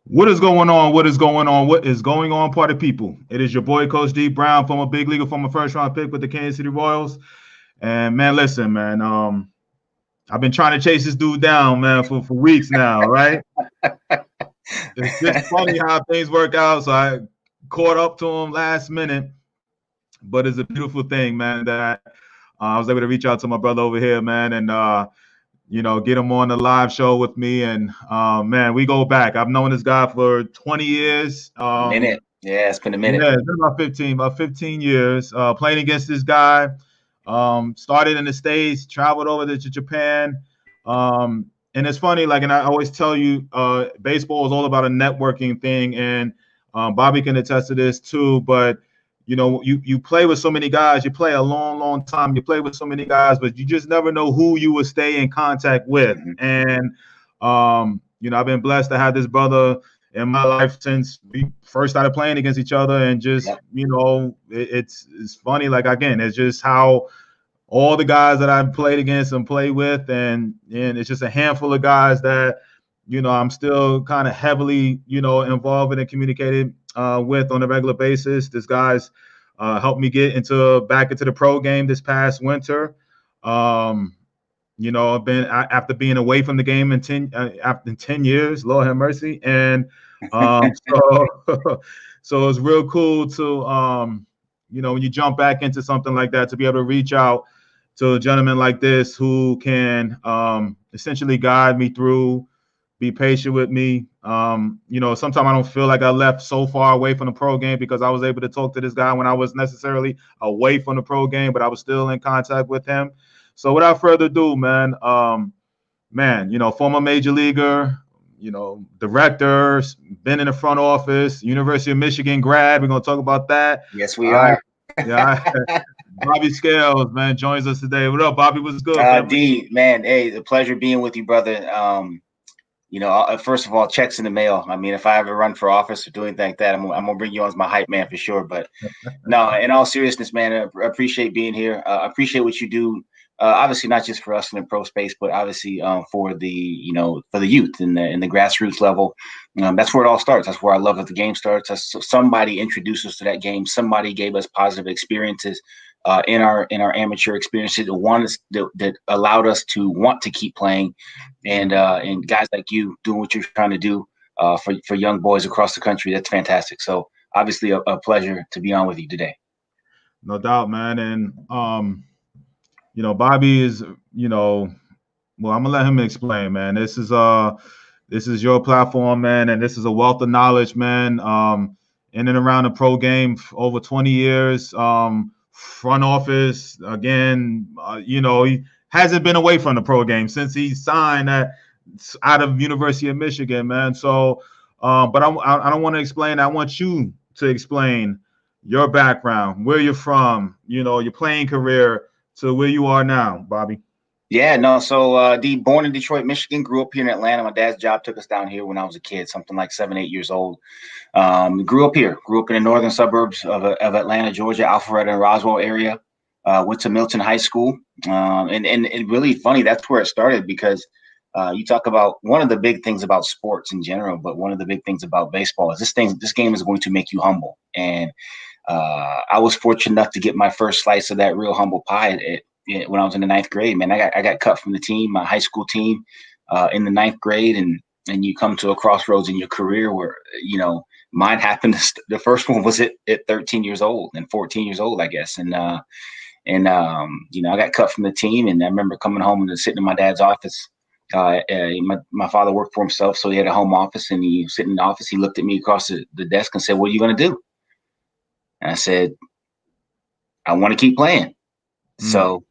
What is going on? What is going on? What is going on, party people? It is your boy, Coach D Brown, former big leaguer, former first round pick with the Kansas City Royals. And man, listen, man, I've been trying to chase this dude down, man, for weeks now, right? It's just funny how things work out. So I caught up to him last minute, but it's a beautiful thing, man, that I was able to reach out to my brother over here, man, and get him on the live show with me. And man, we go back. I've known this guy for 20 years. Minute. Yeah, it's been a minute. Yeah, it's been about 15 years. Playing against this guy. Started in the States, traveled over to Japan. And it's funny, like, and I always tell you, baseball is all about a networking thing. And Bobby can attest to this too. But you play with so many guys. You play a long, long time. You play with so many guys, but you just never know who you will stay in contact with. And I've been blessed to have this brother in my life since we first started playing against each other. And just it's funny. Like, again, it's just how all the guys that I've played against and played with, and it's just a handful of guys that I'm still kind of heavily involved in and communicated with on a regular basis. This guy's helped me get back into the pro game this past winter. I've been after being away from the game after 10 years, Lord have mercy. And so it's real cool to when you jump back into something like that, to be able to reach out to a gentleman like this who can essentially guide me through, be patient with me. Sometimes I don't feel like I left so far away from the pro game, because I was able to talk to this guy when I was necessarily away from the pro game, but I was still in contact with him. So without further ado, man, former major leaguer, director, been in the front office, University of Michigan grad. We're going to talk about that. Yes, we are. Bobby Scales, man, joins us today. What up, Bobby? What's good? D, man, hey, the pleasure being with you, brother. First of all, checks in the mail. I mean, if I ever run for office or do anything like that, I'm gonna bring you on as my hype man for sure. But no, in all seriousness, man, I appreciate being here. I appreciate what you do. Obviously, not just for us in the pro space, but obviously for the youth in the grassroots level. That's where it all starts. That's where our love of the game starts. Somebody introduced us to that game. Somebody gave us positive experiences in our amateur experiences that allowed us to want to keep playing, and guys like you doing what you're trying to do for young boys across the country. That's fantastic. So obviously a pleasure to be on with you today. No doubt, man. And Bobby is, well, I'm gonna let him explain, man. This is your platform, man, and this is a wealth of knowledge, man. In and around the pro game over 20 years. Front office again. He hasn't been away from the pro game since he signed out of University of Michigan, man. So, but I don't want to explain. I want you to explain your background, where you're from, your playing career, to where you are now, Bobby. Yeah, no. So, born in Detroit, Michigan, grew up here in Atlanta. My dad's job took us down here when I was a kid, something like 7, 8 years old. Grew up here, grew up in the northern suburbs of Atlanta, Georgia, Alpharetta and Roswell area. Went to Milton High School. And really funny, that's where it started, because you talk about one of the big things about sports in general, but one of the big things about baseball is this game is going to make you humble. And I was fortunate enough to get my first slice of that real humble pie when I was in the 9th grade. Man, I got cut from the team, my high school team, in the 9th grade, and you come to a crossroads in your career where mine happened. The first one was at 13 years old and 14 years old, I guess, and I got cut from the team, and I remember coming home and sitting in my dad's office. My father worked for himself, so he had a home office, and he was sitting in the office. He looked at me across the desk and said, "What are you going to do?" And I said, "I want to keep playing." So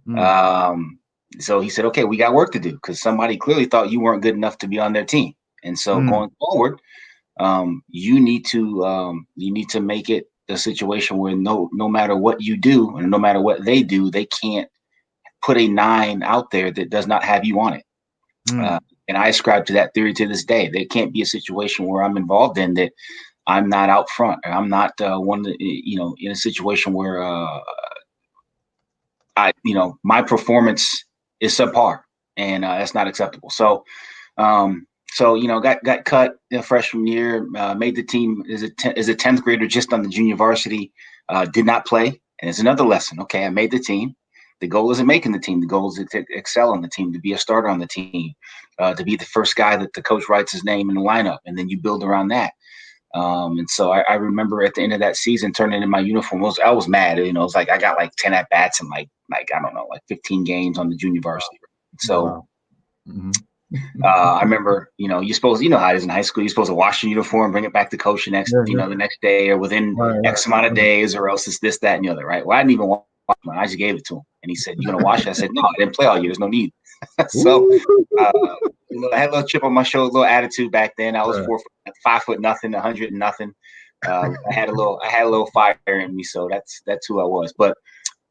he said, "Okay, we got work to do, because somebody clearly thought you weren't good enough to be on their team. And so going forward, you need to make it a situation where no matter what you do and no matter what they do, they can't put a 9 out there that does not have you on it." And I ascribe to that theory to this day. There can't be a situation where I'm involved in that I'm not out front, or I'm not in a situation where my performance is subpar, and that's not acceptable. So so got cut freshman year. Made the team as a 10th grader, just on the junior varsity. Did not play, and it's another lesson. Okay, I made the team. The goal isn't making the team. The goal is to excel on the team, to be a starter on the team, to be the first guy that the coach writes his name in the lineup, and then you build around that. And so I remember at the end of that season turning in my uniform. I was mad. It was like I got like 10 at bats and like I don't know, like 15 games on the junior varsity. So Wow. I remember, you're supposed, how it is in high school. You're supposed to wash your uniform, bring it back to coach the next day or within X amount of days, or else it's this, that, and the other, right? Well, I didn't even wash mine. I just gave it to him, and he said, "You gonna wash it?" I said, "No, I didn't play all year. There's no need." So, I had a little chip on my shoulder, a little attitude back then. I was 5 foot nothing, 100 and nothing. I had a little fire in me, so that's who I was. But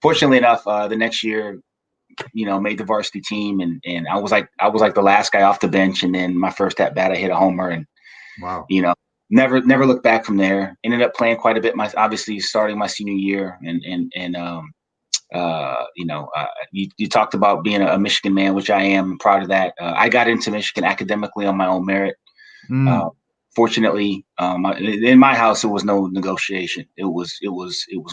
fortunately enough, the next year, made the varsity team, and I was like the last guy off the bench, and then my first at bat, I hit a homer, and wow, never looked back from there. Ended up playing quite a bit. Obviously starting my senior year, and you talked about being a Michigan man, which I am proud of that. I got into Michigan academically on my own merit. Fortunately, in my house, it was no negotiation. It was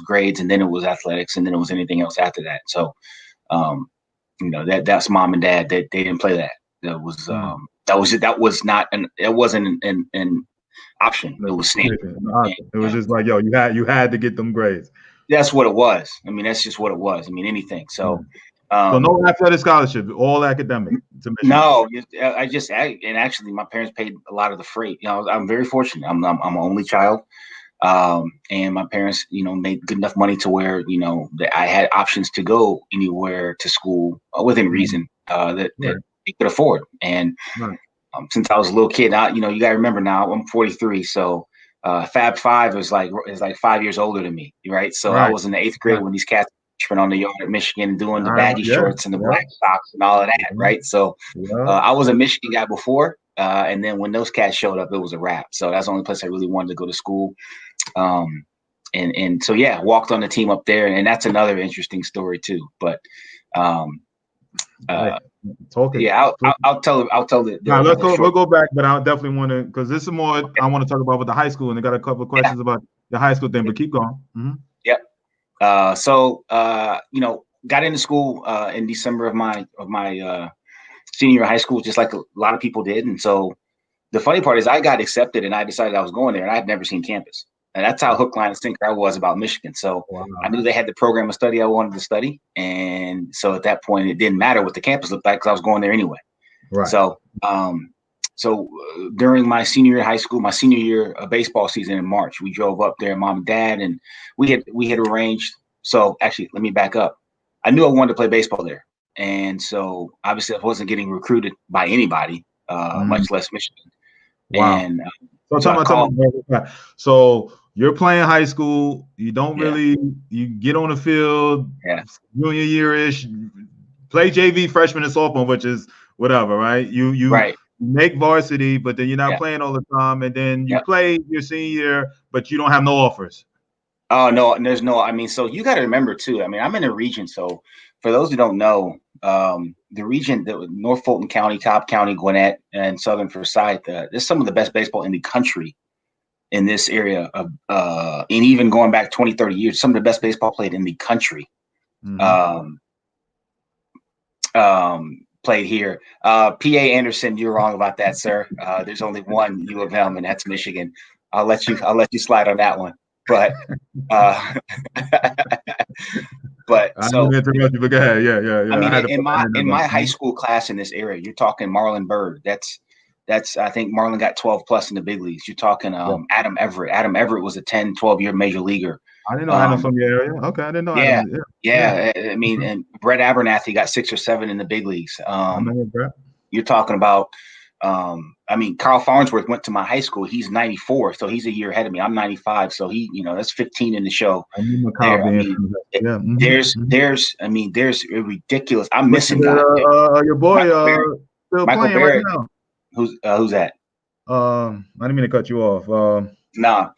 grades, and then it was athletics, and then it was anything else after that. So, that's mom and dad. They didn't play that. That was not it wasn't an option. It was standard. It was just like, yo, you had to get them grades. That's what it was. I mean, that's just what it was. I mean, anything. So, so no athletic scholarship, all academic. No, and actually, my parents paid a lot of the freight. I'm very fortunate. I'm an only child, and my parents, made good enough money to where that I had options to go anywhere to school within reason that they could afford. And since I was a little kid, you got to remember now I'm 43, so. Fab Five is like 5 years older than me, right? So I was in the 8th grade when these cats were on the yard at Michigan doing the baggy shorts and the black socks and all of that, right? So I was a Michigan guy before, and then when those cats showed up, it was a wrap. So that's the only place I really wanted to go to school. And so walked on the team up there, and that's another interesting story too. But I'll tell the. Let's go. We'll go back, but I definitely want to, because this is more I want to talk about with the high school, and I got a couple of questions about the high school thing. But keep going. Mm-hmm. Yep. So got into school in December of my senior year of high school, just like a lot of people did. And so the funny part is, I got accepted, and I decided I was going there, and I had never seen campus. And that's how hook, line, and sinker I was about Michigan. So I knew they had the program of study I wanted to study. And so at that point, it didn't matter what the campus looked like, because I was going there anyway. Right. So during my senior year of high school, my senior year of baseball season in March, we drove up there, mom and dad, and we had arranged. So actually, let me back up. I knew I wanted to play baseball there. And so obviously I wasn't getting recruited by anybody, much less Michigan. Wow. And so you're playing high school. You don't really you get on the field junior year-ish, play JV freshman and sophomore, which is whatever, right? You make varsity, but then you're not playing all the time, and then you play your senior year, but you don't have no offers. Oh no, there's no. I mean, so you got to remember too. I mean, I'm in a region, so for those who don't know, the region, North Fulton County, Cobb County, Gwinnett, and Southern Forsyth, there's some of the best baseball in the country in this area of, and even going back 20, 30 years, some of the best baseball played in the country. Played here. P.A. Anderson, you're wrong about that, sir. There's only one U of M, and that's Michigan. I'll let you slide on that one. But so I interrupt you, but go ahead. Yeah. I mean, in my high school class in this area, you're talking Marlon Byrd. That's I think Marlon got 12 plus in the big leagues. You're talking Adam Everett. Adam Everett was a 10, 12-year major leaguer. I didn't know Adam from your area. Okay, I didn't know Adam. Yeah. I mean, and Brett Abernathy got 6 or 7 in the big leagues. You're talking about I mean, Carl Farnsworth went to my high school. He's 94, so he's a year ahead of me. I'm 95, so he, that's 15 in the show. There's a ridiculous. I'm missing your boy Michael Barrett. Right now. Who's that? I didn't mean to cut you off. Nah,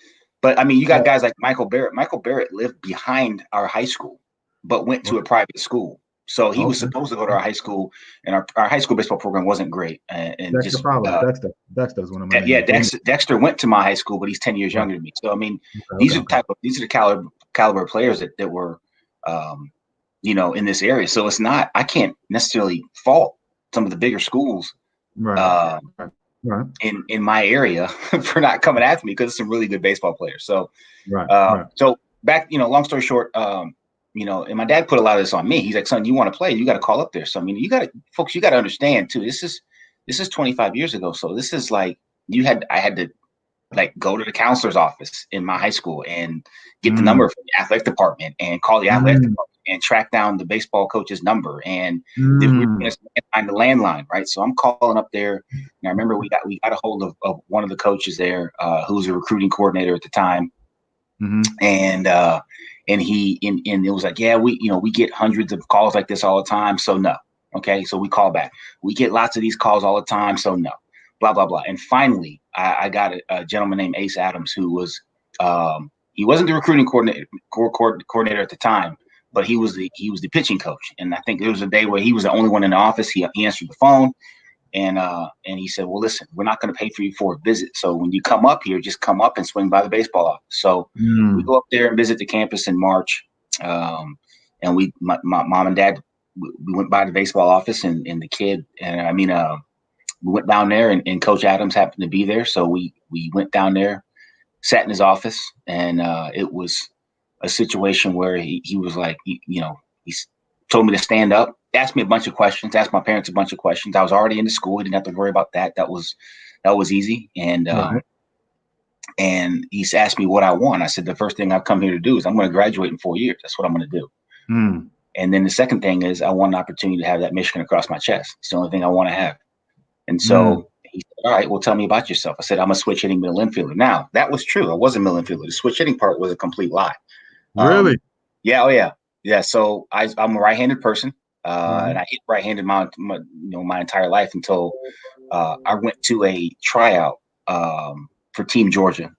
but I mean, you got guys like Michael Barrett. Michael Barrett lived behind our high school, but went to a private school. So he was supposed to go to our high school, and our high school baseball program wasn't great. And that's just the problem. Dexter's one of my Yeah, names. Dexter went to my high school, but he's 10 years younger than me. So I mean, these are the caliber players that were, in this area. So it's not, I can't necessarily fault some of the bigger schools, Right. in my area for not coming after me, because it's some really good baseball players. So, so back, long story short, and my dad put a lot of this on me. He's like, son, you want to play, you got to call up there. So I mean, you got to understand too. This is 25 years ago. So this is like, I had to like go to the counselor's office in my high school and get the number from the athletic department and call the athletic department and track down the baseball coach's number. And then we were going to find the landline, right? So I'm calling up there. And I remember we got a hold of one of the coaches there, who was a recruiting coordinator at the time. And it was like, yeah, we get hundreds of calls like this all the time. So no. Okay. So we call back. We get lots of these calls all the time. So no. Blah, blah, blah. And finally, I got a gentleman named Ace Adams, who was, he wasn't the recruiting coordinator at the time, but he was the pitching coach. And I think there was a day where he was the only one in the office. He answered the phone, and he said, well, listen, we're not going to pay for you for a visit. So when you come up here, just come up and swing by the baseball office. So we go up there and visit the campus in March. And my mom and dad, we went by the baseball office, and the kid, we went down there, and Coach Adams happened to be there. So we went down there, sat in his office, and it was a situation where he was like, he told me to stand up, asked me a bunch of questions, asked my parents a bunch of questions. I was already in the school. He didn't have to worry about that. That was easy. And and he's asked me what I want. I said, the first thing I've come here to do is I'm going to graduate in 4 years. That's what I'm going to do. And then the second thing is I want an opportunity to have that Michigan across my chest. It's the only thing I want to have. And so he said, all right, well, tell me about yourself. I said, I'm a switch hitting middle infielder. Now, that was true. I was a middle infielder. The switch hitting part was a complete lie. Really? Yeah. Oh, yeah. Yeah. So I'm a right-handed person, and I hit right-handed my entire life until I went to a tryout for Team Georgia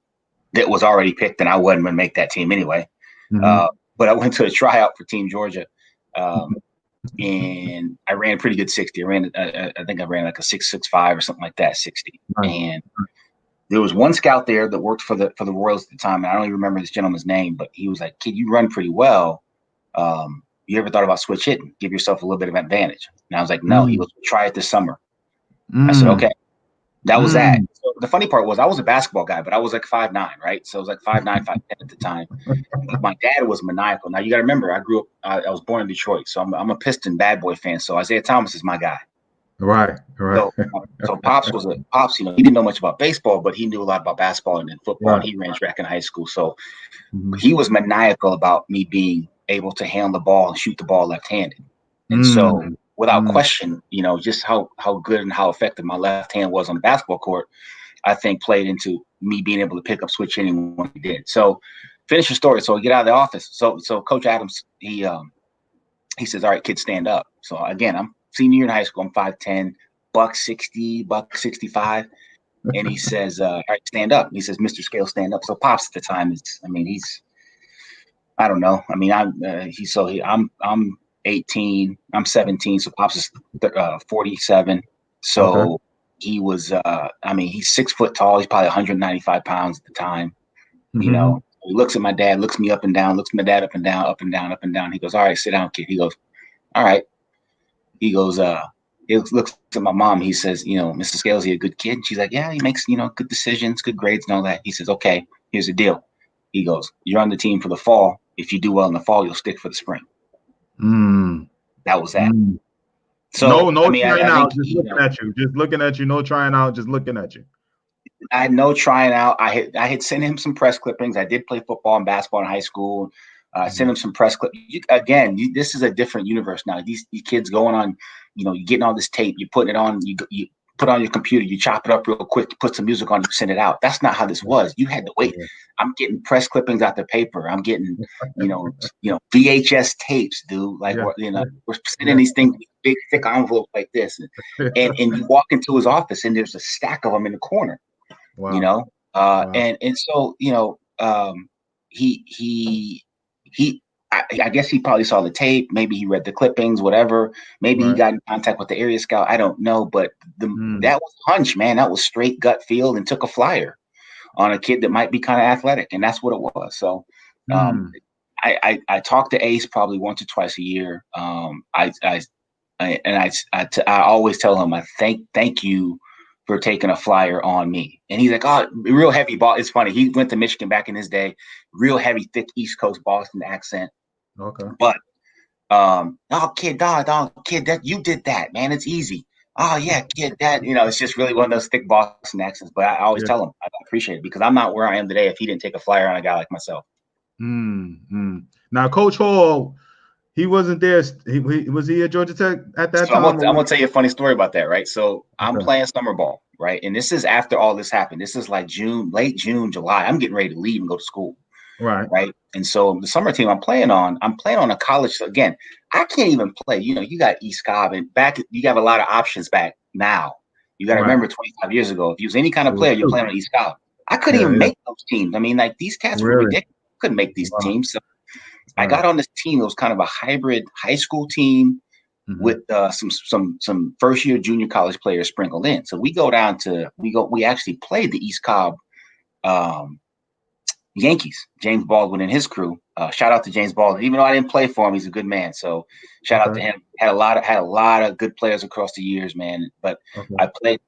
that was already picked, and I wasn't going to make that team anyway. But I went to a tryout for Team Georgia. And I ran a pretty good 60. I think I ran like a 6.65 or something like that, 60. And there was one scout there that worked for the Royals at the time, and I don't even remember this gentleman's name, but he was like, kid, you run pretty well. You ever thought about switch hitting? Give yourself a little bit of advantage. And I was like, no. He goes, try it this summer. I said, okay. That was that. So the funny part was I was a basketball guy, but I was like 5'9", right? So I was like 5'9", 5'10" at the time. But my dad was maniacal. Now you got to remember, I grew up. I was born in Detroit, so I'm a Piston bad boy fan. So Isaiah Thomas is my guy. Right. So Pops was Pops. He didn't know much about baseball, but he knew a lot about basketball and football. And he ran track in high school, so he was maniacal about me being able to handle the ball and shoot the ball left-handed. And so, without question, just how good and how effective my left hand was on the basketball court, I think played into me being able to pick up switch hitting when he did. So, finish your story. So, we get out of the office. So Coach Adams, he says, all right, kids, stand up. So, again, I'm senior year in high school. I'm 5'10", $160, $165. And he says, all right, stand up. He says, Mr. Scale, stand up. So, Pops at the time I don't know. I'm 18. I'm 17. So Pops is 47. So he was, he's 6 foot tall. He's probably 195 pounds at the time. He looks at my dad, looks me up and down, looks at my dad up and down, up and down, up and down. He goes, all right, sit down, kid. He goes, all right. He goes, he looks at my mom. He says, Mr. Scales, he a good kid? And she's like, yeah, he makes, good decisions, good grades and all that. He says, okay, here's the deal. He goes, you're on the team for the fall. If you do well in the fall, you'll stick for the spring. That was that. So no trying out, just looking at you. Just looking at you, no trying out, just looking at you. I had no trying out. I had sent him some press clippings. I did play football and basketball in high school. I sent him some press clips. This is a different universe now. These kids going on, you're getting all this tape, you're putting it on, you put it on your computer, you chop it up real quick, you put some music on, you send it out. That's not how this was. You had to wait. I'm getting press clippings out the paper. I'm getting, VHS tapes, dude. Like, we're sending these things, big, thick envelopes like this. And you walk into his office and there's a stack of them in the corner, and so, he I guess he probably saw the tape. Maybe he read the clippings, whatever. Maybe he got in contact with the area scout. I don't know, but that was hunch, man. That was straight gut feel, and took a flyer on a kid that might be kind of athletic, and that's what it was. So I talk to Ace probably once or twice a year. I always tell him, I thank you for taking a flyer on me. And he's like, oh, real heavy ball. It's funny. He went to Michigan back in his day, real heavy, thick East Coast Boston accent. Okay. But kid, that you did that, man. It's easy. Oh yeah, kid, that, it's just really one of those thick Boston accents. But I always tell him I appreciate it, because I'm not where I am today if he didn't take a flyer on a guy like myself. Now, Coach Hall, he wasn't there. Was he at Georgia Tech at that time? I'm gonna tell you a funny story about that, right? So I'm playing summer ball, right? And this is after all this happened. This is like late June, July. I'm getting ready to leave and go to school. Right. And so the summer team I'm playing on a college. So again, I can't even play. You got East Cobb, and you have a lot of options back now. You got to remember 25 years ago, if you was any kind of player, you're playing on East Cobb. I couldn't even make those teams. I mean, like, these cats were ridiculous. Couldn't make these teams. So I got on this team. It was kind of a hybrid high school team with some first year junior college players sprinkled in. So we actually played the East Cobb Yankees, James Baldwin and his crew. Shout out to James Baldwin. Even though I didn't play for him, he's a good man. So shout out to him. Had a lot of good players across the years, man. But I played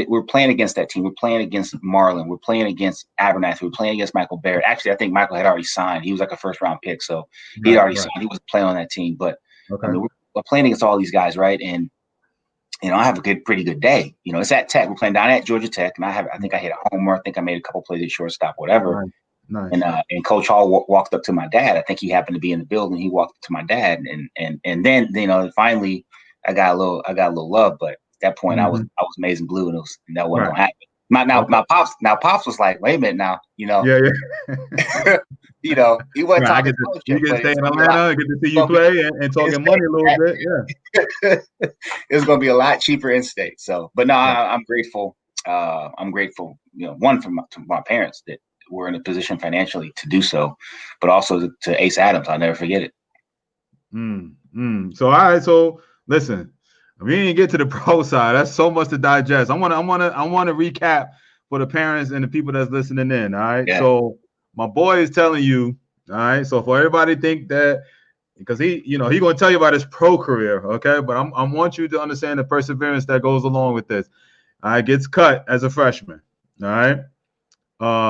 it. We're playing against that team. We're playing against Marlin. We're playing against Abernathy. We're playing against Michael Barrett. Actually, I think Michael had already signed. He was like a first round pick, so he had already signed. He was playing on that team. But I mean, we're playing against all these guys, right? And I have a pretty good day. It's at Tech. We're playing down at Georgia Tech, and I think I hit a homer. I think I made a couple plays at shortstop, whatever. Nice. And Coach Hall walked up to my dad. I think he happened to be in the building. He walked up to my dad, and then finally I got a little love. But at that point I was maize and blue, and that wasn't gonna happen. Now pops was like, wait a minute now, he wasn't talking. You get to stay in Atlanta, get to see you play and talking money a little bit. Yeah, it's gonna be a lot cheaper in state. So, but no, I'm grateful. I'm grateful. One to my parents that were in a position financially to do so, but also to Ace Adams. I'll never forget it. So, all right. So listen, we didn't get to the pro side. That's so much to digest. I want to recap for the parents and the people that's listening in. All right. Yeah. So my boy is telling you, all right. So for everybody think that, because he going to tell you about his pro career. Okay. But I want you to understand the perseverance that goes along with this. All right. Gets cut as a freshman. All right.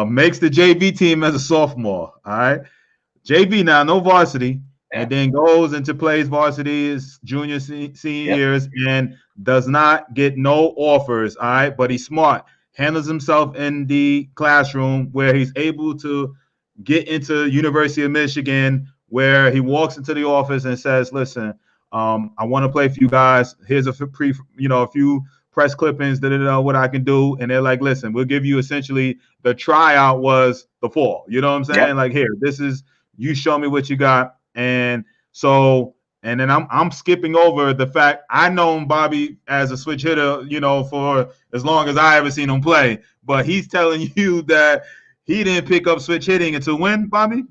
Makes the JV team as a sophomore. All right. JV now, no varsity. And then goes into plays varsity his junior, senior years, and does not get no offers. All right. But he's smart. Handles himself in the classroom where he's able to get into University of Michigan, where he walks into the office and says, listen, I want to play for you guys. Here's a few press clippings, what I can do. And they're like, listen, we'll give you essentially the tryout was the fall. You know what I'm saying? Yep. Like, here, this is, you show me what you got. And so, and then I'm skipping over the fact I known Bobby as a switch hitter, for as long as I ever seen him play. But he's telling you that he didn't pick up switch hitting until when, Bobby?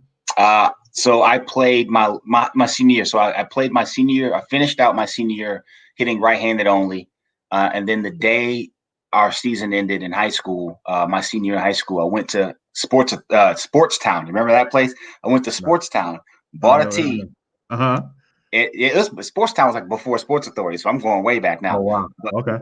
So I played my senior year. So I played my senior year. I finished out my senior year hitting right-handed only. And then the day our season ended in high school, my senior year in high school, I went to Sportstown. You remember that place? I went to Sportstown, bought a tee. It was Sportstown was like before Sports Authority, so I'm going way back now. Oh wow! Okay.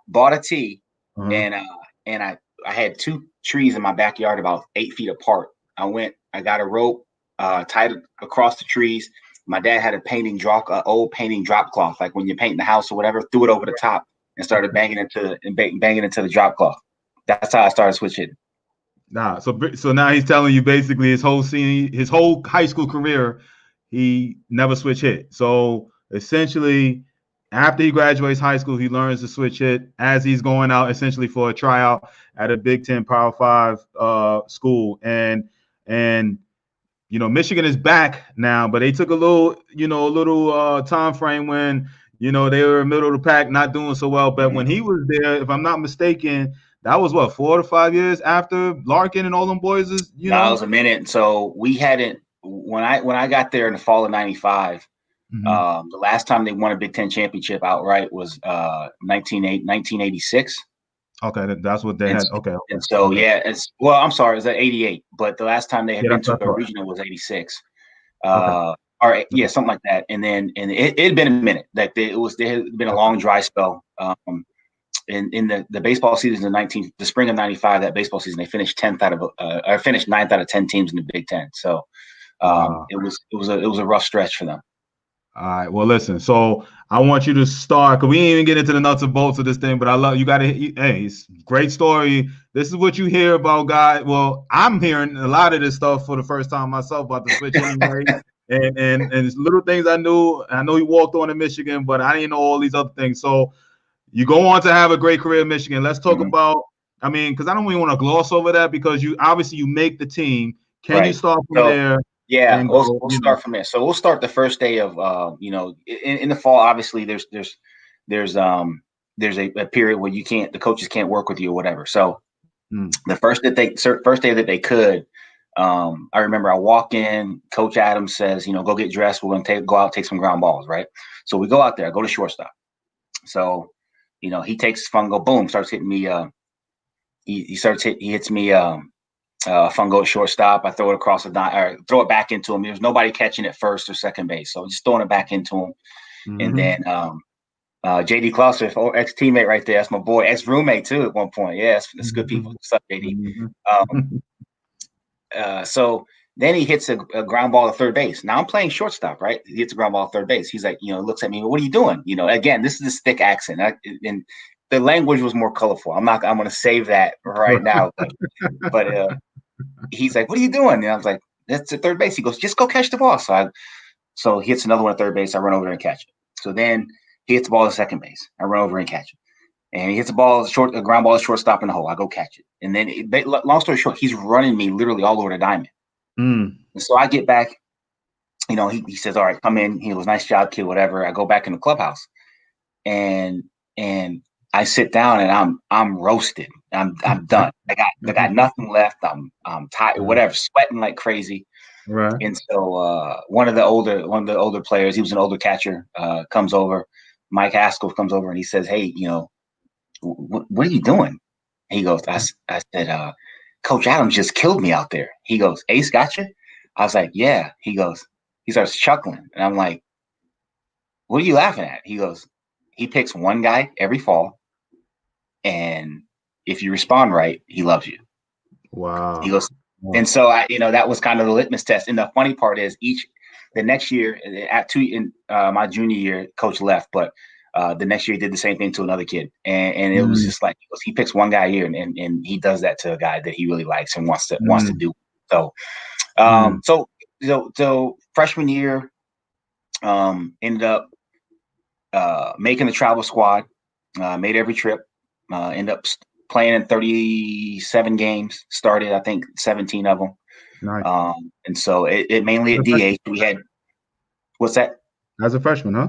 Bought a tee, and I had two trees in my backyard about 8 feet apart. I got a rope, tied it across the trees. My dad had a old painting drop cloth, like when you're painting the house or whatever. Threw it over the top and started banging into the drop cloth. That's how I started switch hitting. Nah, so now he's telling you basically his whole high school career, he never switch hit. So essentially, after he graduates high school, he learns to switch hit as he's going out essentially for a tryout at a Big Ten Power 5 school. And Michigan is back now, but they took a little time frame when they were middle of the pack, not doing so well. But when he was there, if I'm not mistaken, that was 4 to 5 years after Larkin and all them boys is. No, it was a minute. So we hadn't. when I got there in the fall of '95, the last time they won a Big Ten championship outright was 1986. Okay, that's what they had. Okay. And so yeah, I'm sorry, it was at '88, but the last time they had been to a right. regional was '86. Okay. Or yeah, something like that. And then it had been a minute. Like there had been a long dry spell. In the baseball season the spring of '95, that baseball season, they finished 10th finished 9th out of 10 teams in the Big Ten. So it was a rough stretch for them. All right. Well, listen. So I want you to start, because we didn't even get into the nuts and bolts of this thing, but I love you. Got to. Hey, it's great story. This is what you hear about guys. Well, I'm hearing a lot of this stuff for the first time myself about the switch anyway, and it's little things I knew. I know he walked on in Michigan, but I didn't know all these other things. So you go on to have a great career in Michigan. Let's talk about. I mean, because I don't even want to gloss over that, because you obviously make the team. Can you start from there? Yeah, we'll start from there. So we'll start the first day of in the fall. Obviously, there's a period where the coaches can't work with you or whatever. So the first day that they could, I remember I walk in. Coach Adams says, go get dressed. We're gonna go out, take some ground balls, right? So we go out there. I go to shortstop. So he takes his fungo, boom, starts hitting me. He hits me. Fungo at shortstop. I throw it across or throw it back into him. There's nobody catching it first or second base, so just throwing it back into him. And then JD Clouser, ex-teammate right there. That's my boy, ex-roommate too at one point. Yeah, that's good people. What's up, JD? So then he hits a ground ball at third base. Now I'm playing shortstop, right? He hits a ground ball at third base. He's like, looks at me. What are you doing? Again, this is this thick accent, and the language was more colorful. I'm going to save that right now, but he's like, what are you doing? And I was like, that's at third base. He goes, just go catch the ball. So he hits another one at third base. I run over there and catch it. So then he hits the ball at second base. I run over and catch it. And he hits the ball a ground ball at shortstop in the hole. I go catch it. And then, long story short, he's running me literally all over the diamond. And so I get back, he says, all right, come in. He goes, nice job, kid, whatever. I go back in the clubhouse and I sit down and I'm roasted. I'm done. I got nothing left. I'm tired, whatever, sweating like crazy. Right. And so one of the older players, he was an older catcher, comes over. Mike Haskell comes over and he says, hey, what are you doing? He goes, I said, Coach Adams just killed me out there. He goes, Ace got you? I was like, yeah. He starts chuckling. And I'm like, what are you laughing at? He goes, he picks one guy every fall. And if you respond right, he loves you. Wow. He goes, and so that was kind of the litmus test. And the funny part is the next year my junior year, coach left, but the next year he did the same thing to another kid. And it was just like, he picks one guy a year and he does that to a guy that he really likes and wants to do. So, so freshman year, ended up making the travel squad, made every trip. End up playing in 37 games, started, I think, 17 of them. Nice. And so it mainly at DH. We had, what's that? As a freshman, huh?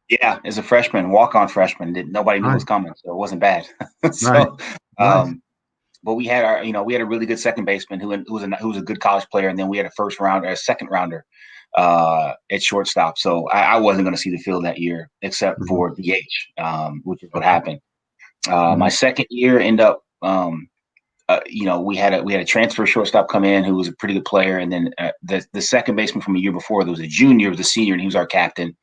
Yeah, as a freshman, walk-on freshman. Nobody knew it was coming, so it wasn't bad. So, nice. But we had we had a really good second baseman who was a good college player, and then we had a second rounder at shortstop. So I wasn't going to see the field that year except for DH, which is what happened. My second year ended up, we had a transfer shortstop come in who was a pretty good player, and then the second baseman from a year before, there was a junior, was a senior, and he was our captain.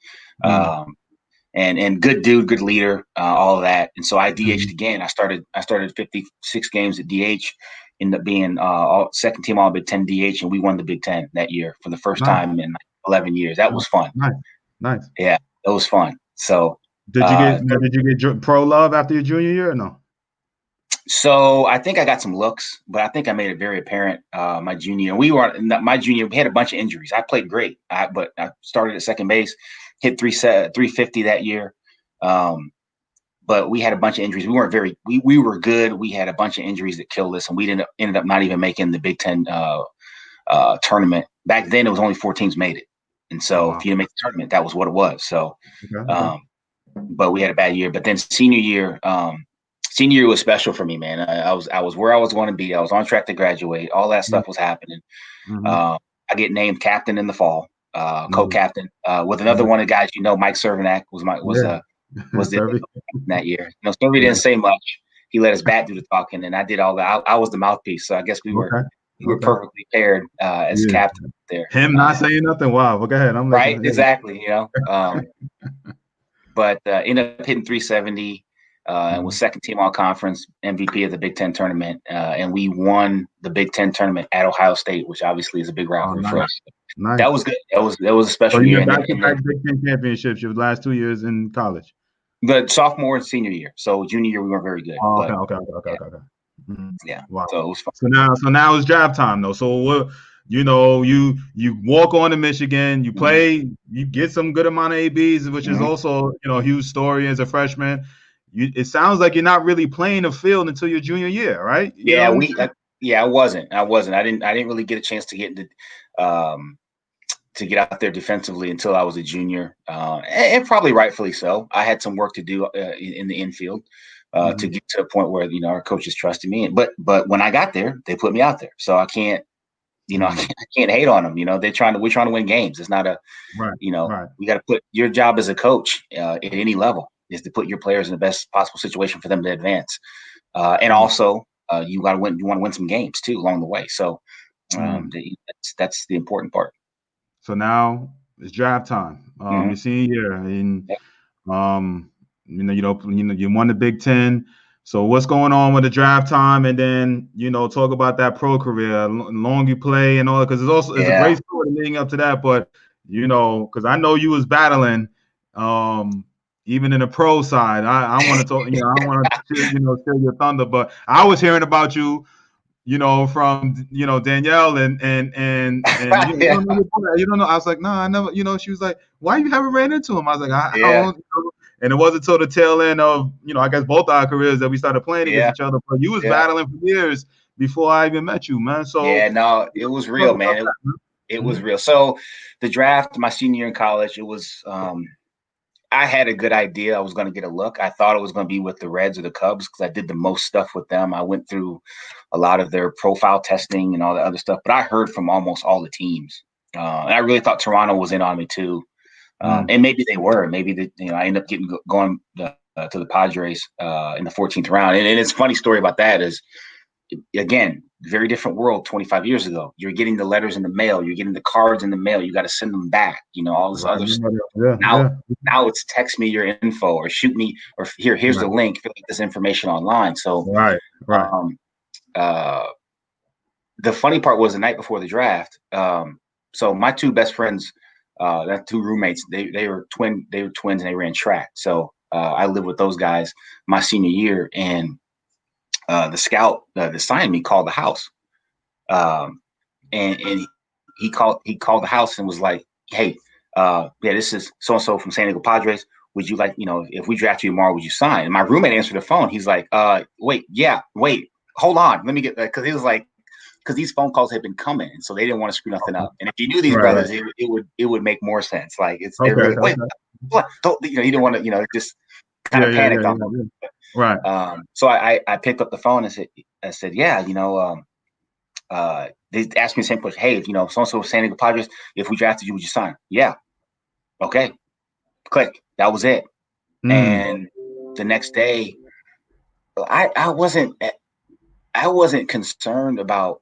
And good dude, good leader, all of that. And so I DH'd again. I started 56 games at DH, ended up being second team all Big Ten DH, and we won the Big Ten that year for the first time in 11 years. That was fun. Nice. Yeah, it was fun. So. Did you get pro love after your junior year or no? So I think I got some looks, but I think I made it very apparent my junior. We had a bunch of injuries. I played great, but I started at second base, hit 350 that year. But we had a bunch of injuries. We weren't we were good. We had a bunch of injuries that killed us, and we ended up not even making the Big Ten tournament. Back then, it was only 4 teams made it, and so if you didn't make the tournament, that was what it was. So. But we had a bad year. But then senior year was special for me, man. I was where I was going to be. I was on track to graduate. All that stuff was happening. I I get named captain in the fall, co-captain with another one of the guys. Mike Cervenak was the that year. Sturvey didn't say much. He let his bat do the talking, and I did all that. I was the mouthpiece, so I guess we were perfectly paired as captain there. Him not saying nothing. Wow. Well, go ahead. I'm right. Exactly. But ended up hitting 370 and was second team all conference, MVP of the Big Ten tournament, and we won the Big Ten tournament at Ohio State, which obviously is a big rivalry for us. Nice. That was good. That was a special year. Back-to-back Big Ten championships your last 2 years in college. The sophomore and senior year. So junior year we weren't very good. Oh, okay. Mm-hmm. Yeah. Wow. So it was fun. So now it's draft time though. So what? You walk on to Michigan. You play. You get some good amount of ABs, which is also a huge story as a freshman. It sounds like you're not really playing the field until your junior year, right? I wasn't. I didn't really get a chance to get to get out there defensively until I was a junior, and probably rightfully so. I had some work to do in the infield to get to a point where our coaches trusted me. But when I got there, they put me out there, so I can't I can't hate on them. We're trying to win games. It's not we got to put your job as a coach at any level is to put your players in the best possible situation for them to advance, and also you want to win some games too along the way. So that's the important part. So now it's draft time. Your senior year, and you won the Big Ten. So what's going on with the draft time, and then talk about that pro career, long you play and all that, because it's a great story leading up to that. But because I know you was battling, even in the pro side. I want to talk. I don't want to steal your thunder, but I was hearing about you. From Danielle and you don't know. I was like, no, I never. She was like, why you haven't ran into him? I was like, I don't. And it wasn't until the tail end of I guess both our careers that we started playing against each other. But you was battling for years before I even met you, man. So no, it was real, man. It was real. So the draft, my senior year in college, it was. I had a good idea I was going to get a look. I thought it was going to be with the Reds or the Cubs because I did the most stuff with them. I went through a lot of their profile testing and all that other stuff. But I heard from almost all the teams. And I really thought Toronto was in on me too. And maybe they were. Maybe I ended up going to the Padres in the 14th round. And it's a funny story about that is, again, very different world 25 years ago. You're getting the letters in the mail. You're getting the cards in the mail. You got to send them back. All this other stuff. Now it's text me your info or shoot me or here's the link. Fill out this information online. So the funny part was the night before the draft. So my two best friends, that two roommates, they were twins and they ran track. So I lived with those guys my senior year, and the scout that signed me called the house, and he called the house and was like, "Hey, this is so and so from San Diego Padres. Would you like, if we draft you tomorrow, would you sign?" And my roommate answered the phone. He's like, wait, hold on, let me get that," because he was like, because these phone calls had been coming, and so they didn't want to screw nothing up. And if you knew these brothers, it would make more sense. Like what? He didn't want to, just kind of panicked on them. Right. So I picked up the phone and said, they asked me the same question. Hey, if so-and-so San Diego Padres, if we drafted you, would you sign? Yeah. Okay. Click. That was it. And the next day, I wasn't concerned about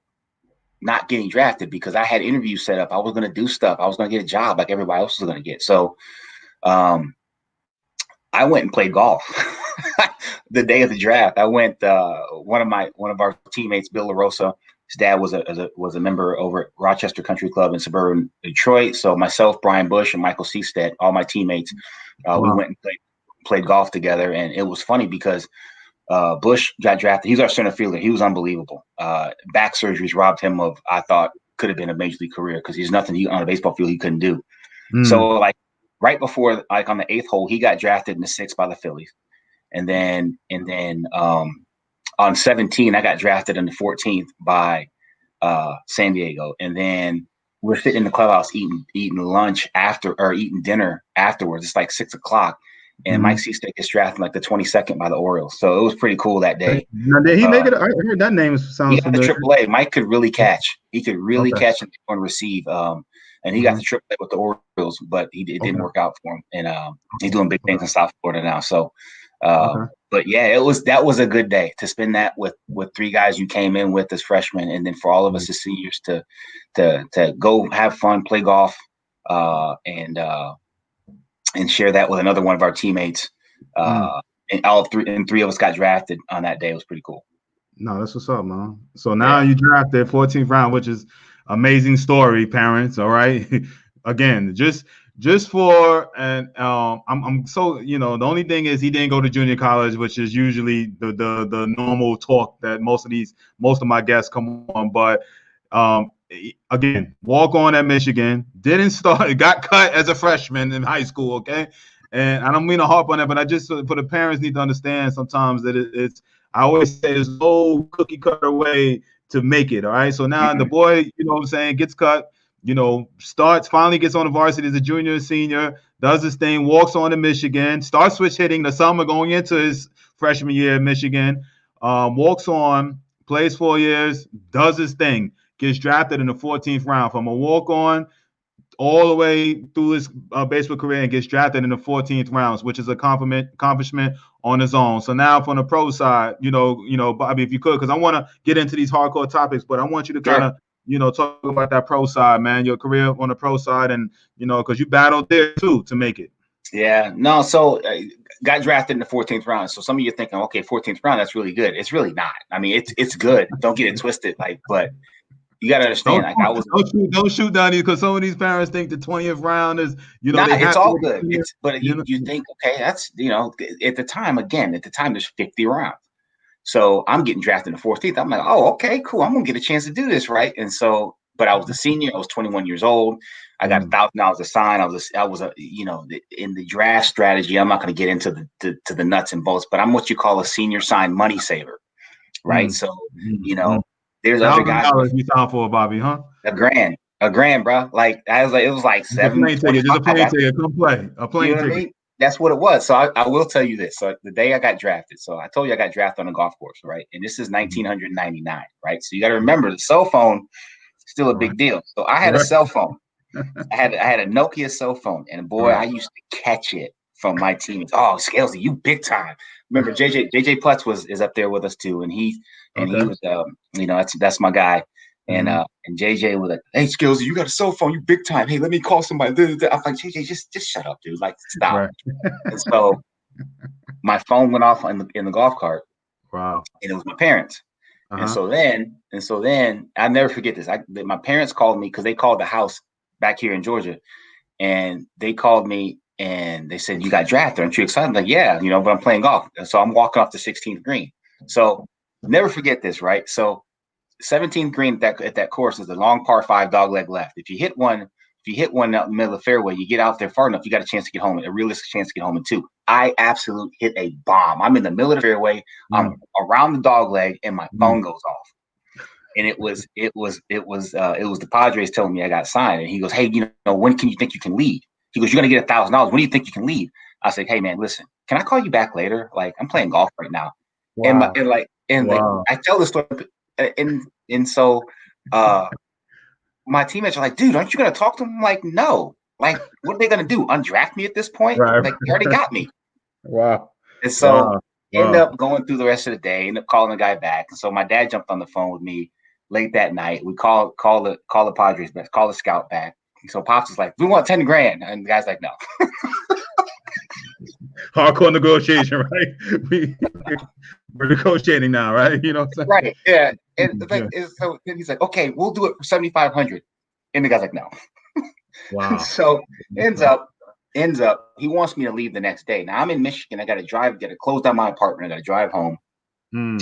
not getting drafted because I had interviews set up. I was going to do stuff. I was going to get a job like everybody else was going to get. So, I went and played golf the day of the draft. I went. One of our teammates, Bill LaRosa, his dad was a member over at Rochester Country Club in suburban Detroit. So myself, Brian Bush, and Michael Seastead, all my teammates, we went and played golf together. And it was funny because Bush got drafted. He's our center fielder. He was unbelievable. Back surgeries robbed him of, I thought, could have been a major league career because he's nothing on a baseball field he couldn't do. So right before, on the 8th hole, he got drafted in the 6th by the Phillies. And then on 17, I got drafted in the 14th by San Diego. And then we're sitting in the clubhouse eating lunch eating dinner afterwards. It's like 6 o'clock. and Mike Seastick gets drafted like the 22nd by the Orioles. So it was pretty cool that day. Now, did he make it? I heard that name sounds he got familiar. The AAA. Mike could really catch. He could really catch and receive. And he got the AAA with the Orioles, but it didn't work out for him. And he's doing big things in South Florida now. So, but yeah, that was a good day to spend that with 3 guys you came in with as freshmen, and then for all of us as seniors to go have fun, play golf, and share that with another one of our teammates. And all 3 of us got drafted on that day. It was pretty cool. No, that's what's up, man. So now you drafted 14th round, which is amazing story, parents. All right. Again, just for, and I'm so, the only thing is he didn't go to junior college, which is usually the normal talk that most of my guests come on. But again, walk on at Michigan, got cut as a freshman in high school. Okay. And I don't mean to harp on that, but I just, for the parents, need to understand sometimes that it's, I always say there's no cookie cutter way to make it. All right. So now the boy, gets cut, finally gets on the varsity as a junior and senior, does his thing, walks on to Michigan, starts switch hitting the summer going into his freshman year at Michigan, walks on, plays 4 years, does his thing, gets drafted in the 14th round from a walk-on all the way through his baseball career and gets drafted in the 14th rounds, which is an accomplishment on his own. So now from the pro side, Bobby, if you could, because I want to get into these hardcore topics, but I want you to kind of, talk about that pro side, man, your career on the pro side, and, because you battled there too to make it. Yeah, no, so got drafted in the 14th round. So some of you are thinking, okay, 14th round, that's really good. It's really not. I mean, it's good. Don't get it twisted, but you got to understand. Don't shoot down these, because some of these parents think the 20th round is, it's all good. But you think, okay, that's, at the time, there's 50 rounds. So I'm getting drafted in the 14th. I'm like, oh, okay, cool. I'm going to get a chance to do this, right? And so, but I was a senior. I was 21 years old. I got $1,000 a sign. I was in the draft strategy. I'm not going to get into the nuts and bolts, but I'm what you call a senior sign money saver, right? So, there's other guys. You signed for, Bobby, huh? $1,000, bro. Like it was like just a plane ticket. Come play a plane ticket. I mean? That's what it was. So I will tell you this. So the day I got drafted, so I told you I got drafted on a golf course, right? And this is 1999, right? So you got to remember the cell phone is still a big deal. So I had a cell phone. I had a Nokia cell phone, and boy, I used to catch it from my teammates. Oh, Scalesy, you big time. Remember, JJ Putz is up there with us too, and he was that's my guy. And JJ was like, "Hey, Skills, you got a cell phone, you big time. Hey, let me call somebody." I'm like, JJ, just shut up, dude. Like, stop. Right. And so my phone went off in the golf cart. Wow. And it was my parents. And so then I'll never forget this. My parents called me because they called the house back here in Georgia, and they called me and they said, "You got drafted. Aren't you excited?" I'm like, "Yeah, but I'm playing golf." And so I'm walking off the 16th green. So never forget this, right? So 17th green at that course is a long par 5 dogleg left. If you hit one out in the middle of the fairway, you get out there far enough, you got a chance to get home, a realistic chance to get home in 2. I absolutely hit a bomb. I'm in the middle of the fairway. I'm around the dogleg, and my phone goes off. And it was the Padres telling me I got signed. And he goes, "Hey, when can you think you can leave?" He goes, "You're gonna get $1,000. When do you think you can leave?" I said, "Hey, man, listen, can I call you back later? Like, I'm playing golf right now." Wow. I tell the story. And so my teammates are like, "Dude, aren't you going to talk to them?" I'm like, "No. Like, what are they going to do? Undraft me at this point? Right. Like, they already got me." Wow. And so end up going through the rest of the day, end up calling the guy back. And so my dad jumped on the phone with me late that night. We call the Padres back, call the scout back. So Pops is like, "We want $10,000. And the guy's like, "No." Hardcore negotiation, right? We're negotiating now, right? You know what I'm saying? Right. Yeah. And so he's like, "Okay, we'll do it for $7,500. And the guy's like, "No." Wow. So ends up, he wants me to leave the next day. Now I'm in Michigan. I got to close down my apartment. I got to drive home,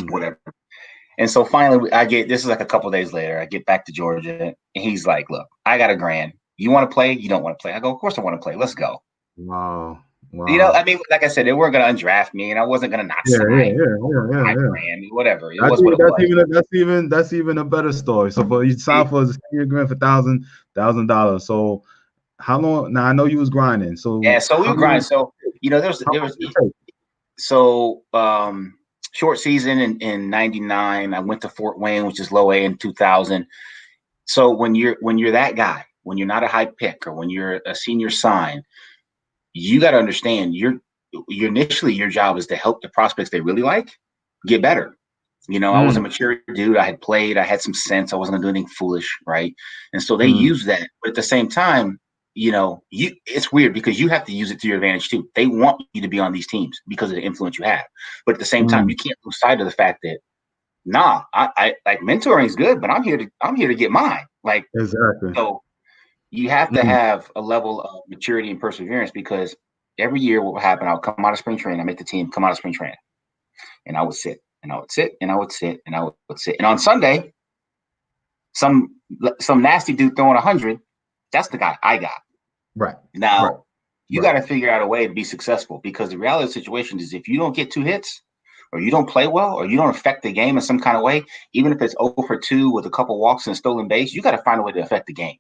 whatever. And so finally this is like a couple days later, I get back to Georgia, and he's like, "Look, I got $1,000. You want to play? You don't want to play?" I go, "Of course I want to play. Let's go." Wow. I mean, like I said, they weren't going to undraft me, and I wasn't going to not sign. Whatever. It was what it was. That's even a better story. So, but you signed for a senior grant for $1,000. So, how long? Now I know you was grinding. So yeah, so we were grinding. So there was so short season in 99. I went to Fort Wayne, which is low A, in 2000. So when you're that guy, when you're not a high pick or when you're a senior sign, you got to understand initially your job is to help the prospects they really like get better. I was a mature dude. I had played. I had some sense. I wasn't going to do anything foolish, right? And so they use that. But at the same time, it's weird because you have to use it to your advantage too. They want you to be on these teams because of the influence you have. But at the same time, you can't lose sight of the fact that, I like mentoring is good, but I'm here to get mine. Like, exactly. So you have to have a level of maturity and perseverance, because every year what would happen, I would come out of spring training, I make the team, come out of spring training, and I would sit, and I would sit, and I would sit, and I would sit. And on Sunday, some nasty dude throwing 100, that's the guy I got. Right. Now, you got to figure out a way to be successful, because the reality of the situation is if you don't get 2 hits, or you don't play well, or you don't affect the game in some kind of way, even if it's 0 for 2 with a couple walks and stolen base, you got to find a way to affect the game.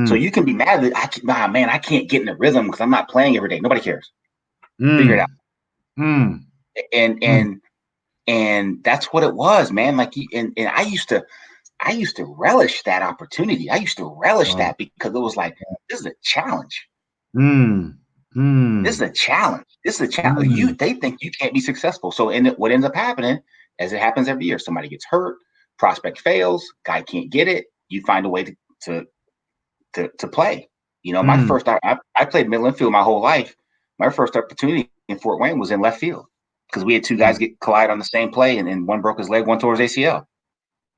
So you can be mad that I can't get in the rhythm because I'm not playing every day. Nobody cares. Figure it out. And that's what it was, man. Like, and I used to relish that opportunity. I used to relish that because it was like, this is a challenge. This is a challenge. This is a challenge. They think you can't be successful. So what ends up happening, as it happens every year, somebody gets hurt, prospect fails, guy can't get it. You find a way to play. My first, I played middle infield my whole life. My first opportunity in Fort Wayne was in left field, because we had 2 guys get collide on the same play, and one broke his leg, one tore his ACL.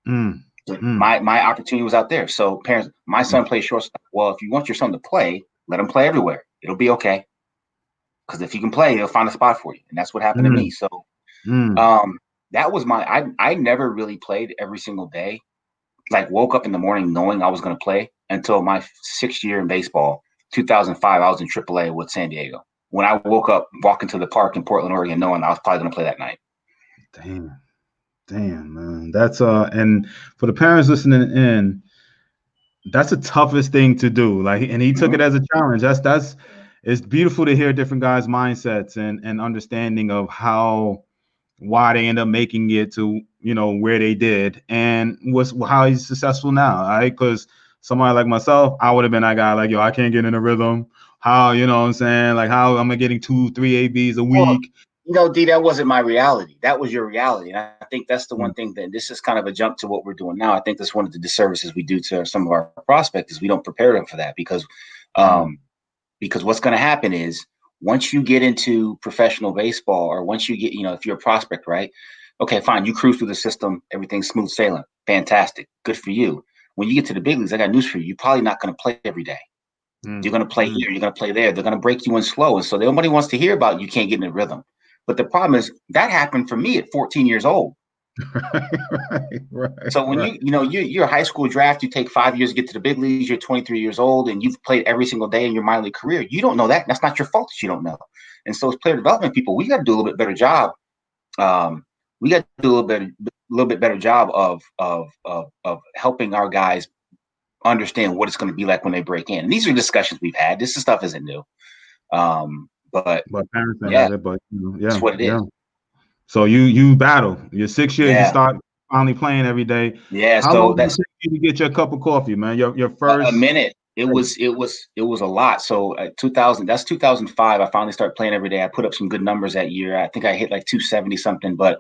So my opportunity was out there. So parents, my son plays shortstop. Well, if you want your son to play, let him play everywhere. It'll be okay. Because if you can play, he'll find a spot for you. And that's what happened to me. So that was I never really played every single day. Like, woke up in the morning knowing I was going to play, until my 6th year in baseball, 2005, I was in AAA with San Diego. When I woke up walking to the park in Portland, Oregon, knowing I was probably going to play that night. Damn, man. That's and for the parents listening in, that's the toughest thing to do. Like, and he took it as a challenge. That's it's beautiful to hear different guys' mindsets and understanding of why they end up making it to where they did, and how he's successful now. Right? Because somebody like myself, I would have been that guy like, yo, I can't get in a rhythm. How, what I'm saying? Like, how am I getting 2-3 ABs a week? Well, D, that wasn't my reality. That was your reality. And I think that's the one thing that this is kind of a jump to what we're doing now. I think that's one of the disservices we do to some of our prospects is we don't prepare them for that, because what's going to happen is, once you get into professional baseball, or once you get, if you're a prospect, right? Okay, fine. You cruise through the system. Everything's smooth sailing. Fantastic. Good for you. When you get to the big leagues, I got news for you. You're probably not going to play every day. You're going to play here. You're going to play there. They're going to break you in slow. And so nobody wants to hear about you can't get in a rhythm. But the problem is that happened for me at 14 years old. So when you're a high school draft, you take 5 years to get to the big leagues. You're 23 years old, and you've played every single day in your minor league career. You don't know that. That's not your fault that you don't know. And so as player development people, we got to do a little bit better job. We got to do a little bit better job of helping our guys understand what it's going to be like when they break in. And these are discussions we've had. This stuff isn't new. But parents yeah, it, but that's what it is. So you battle. Your 6 years, you start finally playing every day. Yeah. How long did it take you to get your cup of coffee, man? Your first a minute. It was a lot. So 2005. I finally started playing every day. I put up some good numbers that year. I think I hit like 270 something, but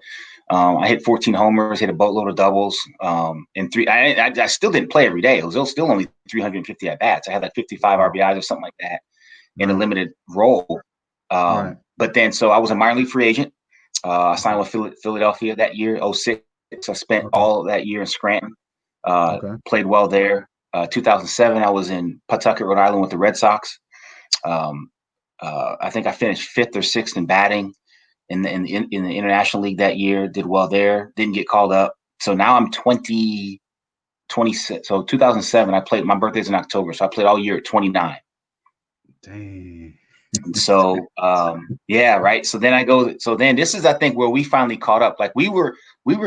I hit 14 homers, hit a boatload of doubles, and I still didn't play every day. It was still only 350 at bats. I had like 55 RBIs or something like that in a limited role. But then, so I was a minor league free agent. I signed with Philadelphia that year, 2006. I spent all of that year in Scranton. Played well there. 2007, I was in Pawtucket, Rhode Island with the Red Sox. I think I finished 5th or 6th in batting in the International League that year. Did well there. Didn't get called up. So now I'm 26. So 2007, I played. My birthday's in October, so I played all year at 29. Dang. So yeah, right. So then this is, I think, where we finally caught up. Like we were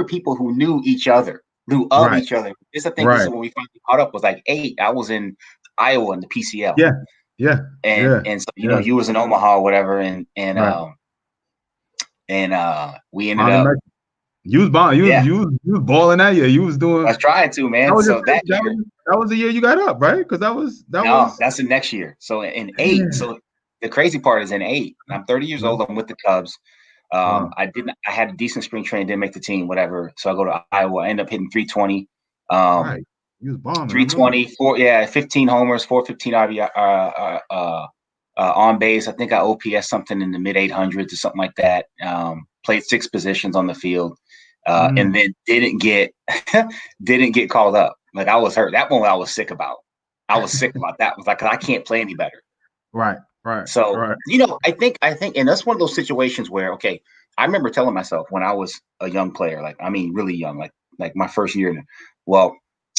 people who knew each other, knew of each other. This, I think, this is when we finally caught up. Was like 8. I was in Iowa in the PCL. Yeah. Yeah. Yeah. And so Yeah. you was in Omaha or whatever, Right. we ended Bonnie up, Mac- You was bomb. yeah, You was balling that year. You was I doing. was trying to, That man. was your So first, that year, that was the year you got up, right? Because that no, was. that's the next year. So in eight, Man. so the crazy part is in eight, I'm 30 years Mhm. old. I'm with the Cubs. Wow. I had a decent spring training, didn't make the team, whatever. So I go to Iowa. I end up hitting 320. Um, Right. You was bombing. I know. 320, 15 homers, 415 RBI, on base. I think I OPS something in the mid 800s or something like that. Played 6 positions on the field, and Mm. then didn't get didn't get called up. Like I was hurt. That one I was sick about. I was sick about that. I was like, I can't play any better. Right. Right. So, Right. I think, and that's one of those situations where, okay, I remember telling myself when I was a young player, like, I mean, really young, like my first year. Well,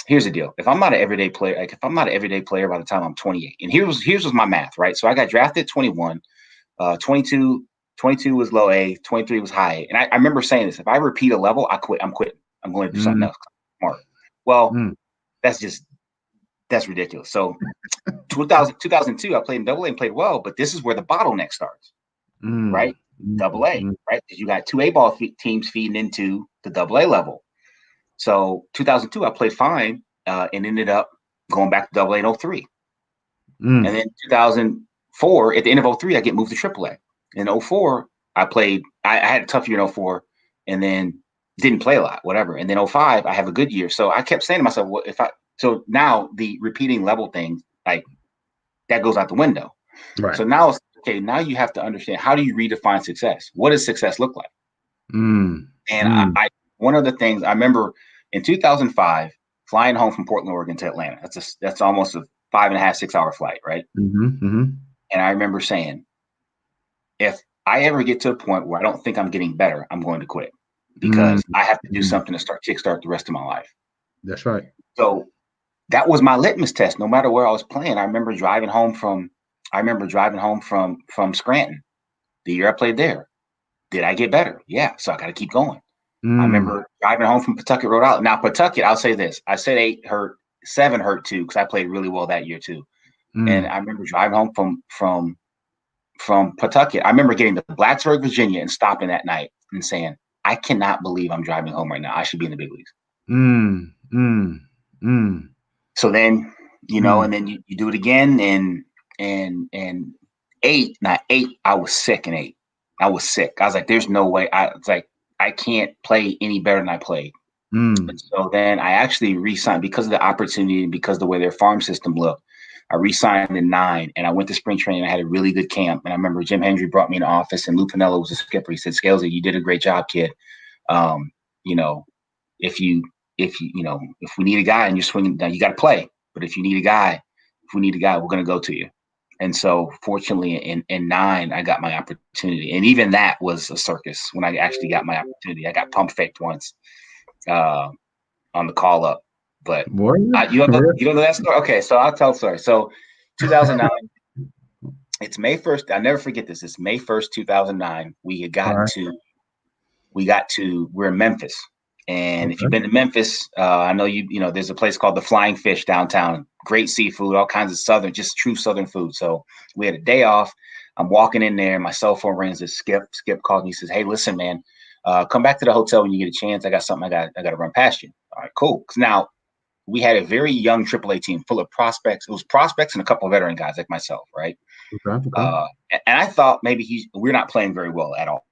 here's the deal. If I'm not an everyday player, like if I'm not an everyday player by the time I'm 28, and here's was my math, right? So I got drafted 21, 22, 22 was low A, 23 was high A. And I remember saying this, if I repeat a level, I quit. I'm quitting. I'm going to do something Mm. else. Smart. Well, Mm. that's just, that's ridiculous. So 2002, I played in double A and played well, but this is where the bottleneck starts, Mm. right? Double A, Mm. right? Because you got 2A ball teams feeding into the double A level. So 2002, I played fine and ended up going back to double A in 03. And Mm. then 2004, at the end of 03, I get moved to triple A. In 04, I had a tough year in 04 and then didn't play a lot, whatever. And then 05, I have a good year. So I kept saying to myself, well, so now the repeating level thing, like that goes out the window. Right. So now it's okay. Now you have to understand, how do you redefine success? What does success look like? Mm. And Mm. one of the things I remember in 2005, flying home from Portland, Oregon to Atlanta. That's almost a 5.5, 6 hour flight, right? Mm-hmm. Mm-hmm. And I remember saying, if I ever get to a point where I don't think I'm getting better, I'm going to quit Mm. because I have to do Mm. something to kickstart the rest of my life. That's right. So that was my litmus test. No matter where I was playing, I remember driving home from Scranton the year I played there. Did I get better? Yeah. So I got to keep going. I Mm. remember driving home from Pawtucket, Rhode Island. Now, Pawtucket, I'll say this. I said 8 hurt, 7 hurt too, because I played really well that year too. And Mm. I remember driving home from Pawtucket. I remember getting to Blacksburg, Virginia, and stopping that night and saying, I cannot believe I'm driving home right now. I should be in the big leagues. Mm. Mm. Mm. So then, Mm. and then you do it again, and 8, not 8, I was sick in 8. I was sick. I was like, there's no way. It's like, I can't play any better than I played. Mm. And so then I actually re-signed because of the opportunity and because of the way their farm system looked. I re-signed in 9 and I went to spring training. I had a really good camp. And I remember Jim Hendry brought me in the office and Lou Pinello was the skipper. He said, Scalesy, you did a great job, kid. Um, you know, if if we need a guy and you're swinging, now you got to play. But if we need a guy, we're going to go to you. And so fortunately in 9, I got my opportunity. And even that was a circus when I actually got my opportunity. I got pump faked once. On the call up, but Boy. you don't know that story. Okay, so I'll tell the story. So 2009, it's May 1st. I never forget this. It's May 1st, 2009. All right. We're in Memphis, and if Okay. you've been to Memphis, I know there's a place called the Flying Fish downtown. Great seafood, all kinds of just true Southern food. So we had a day off. I'm walking in there. My cell phone rings. This Skip called me. He says, "Hey, listen, man, come back to the hotel when you get a chance. I got something I got to run past you." All right, cool. Because now we had a very young AAA team full of prospects. It was prospects and a couple of veteran guys like myself, right? Okay. Okay. And I thought maybe we're not playing very well at all.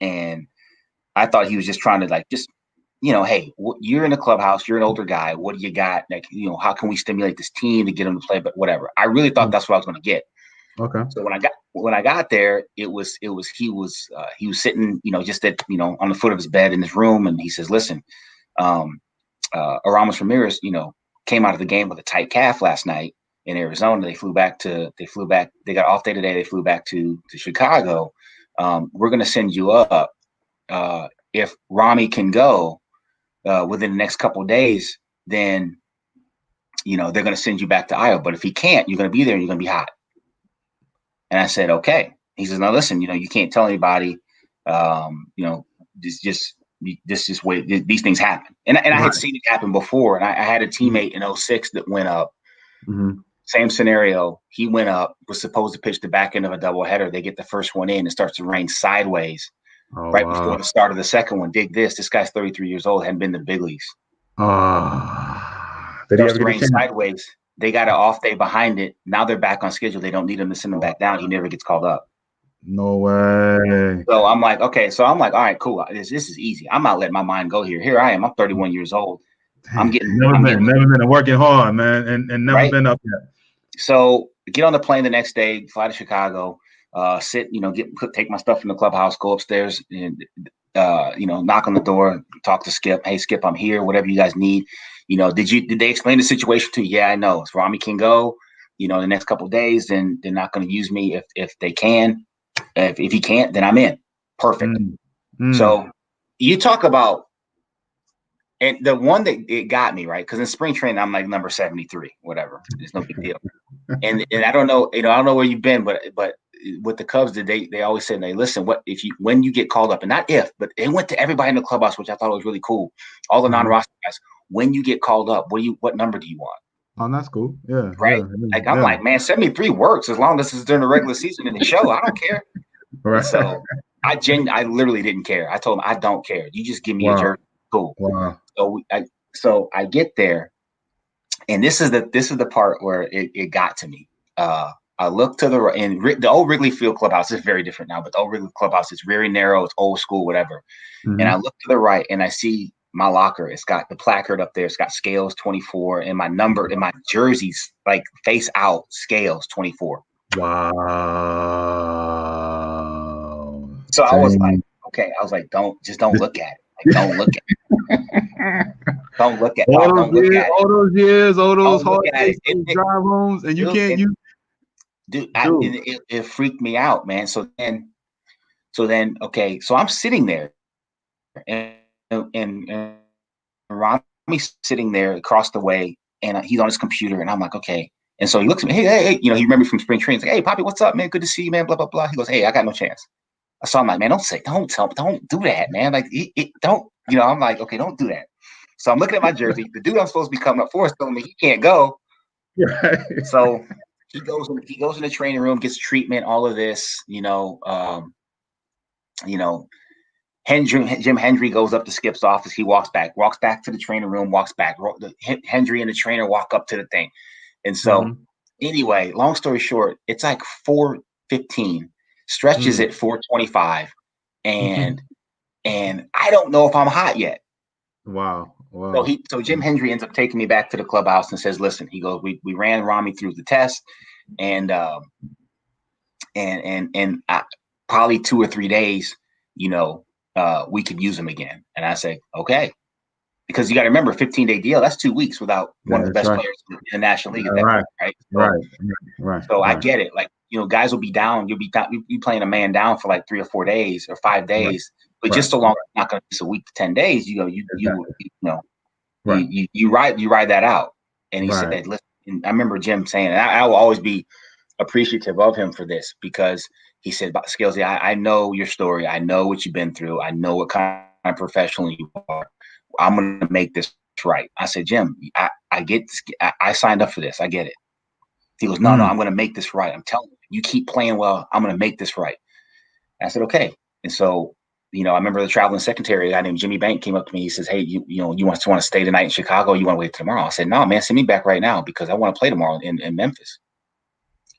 And I thought he was just trying to hey, you're in the clubhouse, you're an older guy. What do you got? Like, how can we stimulate this team to get them to play? But whatever. I really thought that's what I was going to get. Okay. So when I got there, he was sitting, just at, on the foot of his bed in his room. And he says, listen, Aramis Ramirez, came out of the game with a tight calf last night in Arizona. They got off day today. They flew back to Chicago. We're going to send you up. If Rami can go within the next couple of days, then, they're going to send you back to Iowa. But if he can't, you're going to be there and you're going to be hot. And I said, okay. He says, now listen, you can't tell anybody, this just wait, these things happen. And I had seen it happen before. And I had a teammate in 06 that went up. Mm-hmm. Same scenario. He went up, was supposed to pitch the back end of a doubleheader. They get the first one in. It starts to rain sideways right before the start of the second one. Dig this. This guy's 33 years old, hadn't been to the big leagues. Did he ever get rain sideways. They got an off day behind it. Now they're back on schedule. They don't need him to send him back down. He never gets called up. No way. So I'm like, okay. So I'm like, all right, cool. This is easy. I'm not letting my mind go here. Here I am. I'm 31 years old. I'm getting never been working hard, man, and never been up yet. So get on the plane the next day, fly to Chicago, take my stuff from the clubhouse, go upstairs and knock on the door, talk to Skip. Hey, Skip, I'm here. Whatever you guys need. Did they explain the situation to you? Yeah, I know. If Rami can go, the next couple of days, then they're not going to use me if they can. If he can't, then I'm in. Perfect. So you talk about. And the one that it got me, right? Because in spring training, I'm like number 73, whatever. It's no big deal. And I don't know, I don't know where you've been, but with the Cubs, they always said, "Hey, listen, when you get called up, and not if, but it went to everybody in the clubhouse, which I thought was really cool. All the non-roster guys, when you get called up, what number do you want?" Oh, that's cool. Yeah. Right. Yeah, I'm like, man, 73 works as long as it's during the regular season in the show. I don't care. Right. So I literally didn't care. I told him I don't care. You just give me a jersey. Cool. Wow. So I get there, and this is the part where it got to me. I look to the right, and the old Wrigley Field clubhouse is very different now, but the old Wrigley clubhouse is very narrow. It's old school, whatever. And I look to the right, and I see my locker. It's got the placard up there. It's got Scales 24, and my number and my jerseys like face out Scales 24. Wow. So I was like, okay. I was like, don't look at it. Don't look at it. Don't look at it. All those years, all those hard days, drive homes, and you can't use. Dude, it freaked me out, man. So then, okay. So I'm sitting there, and Rami's sitting there across the way, and he's on his computer, and I'm like, okay. And so he looks at me, hey, he remembered me from spring training. He's like, hey, Poppy, what's up, man? Good to see you, man. Blah blah blah. He goes, hey, I got no chance. So I'm like, man, don't do that, man. Like, don't, I'm like, okay, don't do that. So I'm looking at my jersey. The dude I'm supposed to be coming up for is telling me he can't go. Right. So he goes in the training room, gets treatment, all of this, Jim Hendry goes up to Skip's office. He walks back to the training room, walks back. Hendry and the trainer walk up to the thing. And so anyway, long story short, it's like 4:15. Stretches at 4:25, and I don't know if I'm hot yet. Wow. So Jim Hendry ends up taking me back to the clubhouse and says, "Listen," he goes, "We ran Rami through the test, and probably 2 or 3 days, we could use him again." And I say, "Okay," because you got to remember, 15-day deal. That's 2 weeks without one of the best players in the National League at that point, right? So I get it. Like, guys will be down. You'll be playing a man down for like 3 or 4 days or 5 days, but just so long it's not going to miss a week to 10 days. You ride that out. And he said, "Listen," and I remember Jim saying, and I will always be appreciative of him for this, because he said, "Scalesy, I know your story. I know what you've been through. I know what kind of professional you are. I'm going to make this right." I said, "Jim, I get this. I signed up for this. I get it." He goes, no, I'm going to make this right. I'm telling you, keep playing well. I'm going to make this right. And I said, okay. And so, I remember the traveling secretary, a guy named Jimmy Bank, came up to me. He says, hey, you want to stay tonight in Chicago? You want to wait tomorrow? I said, no, man, send me back right now, because I want to play tomorrow in Memphis.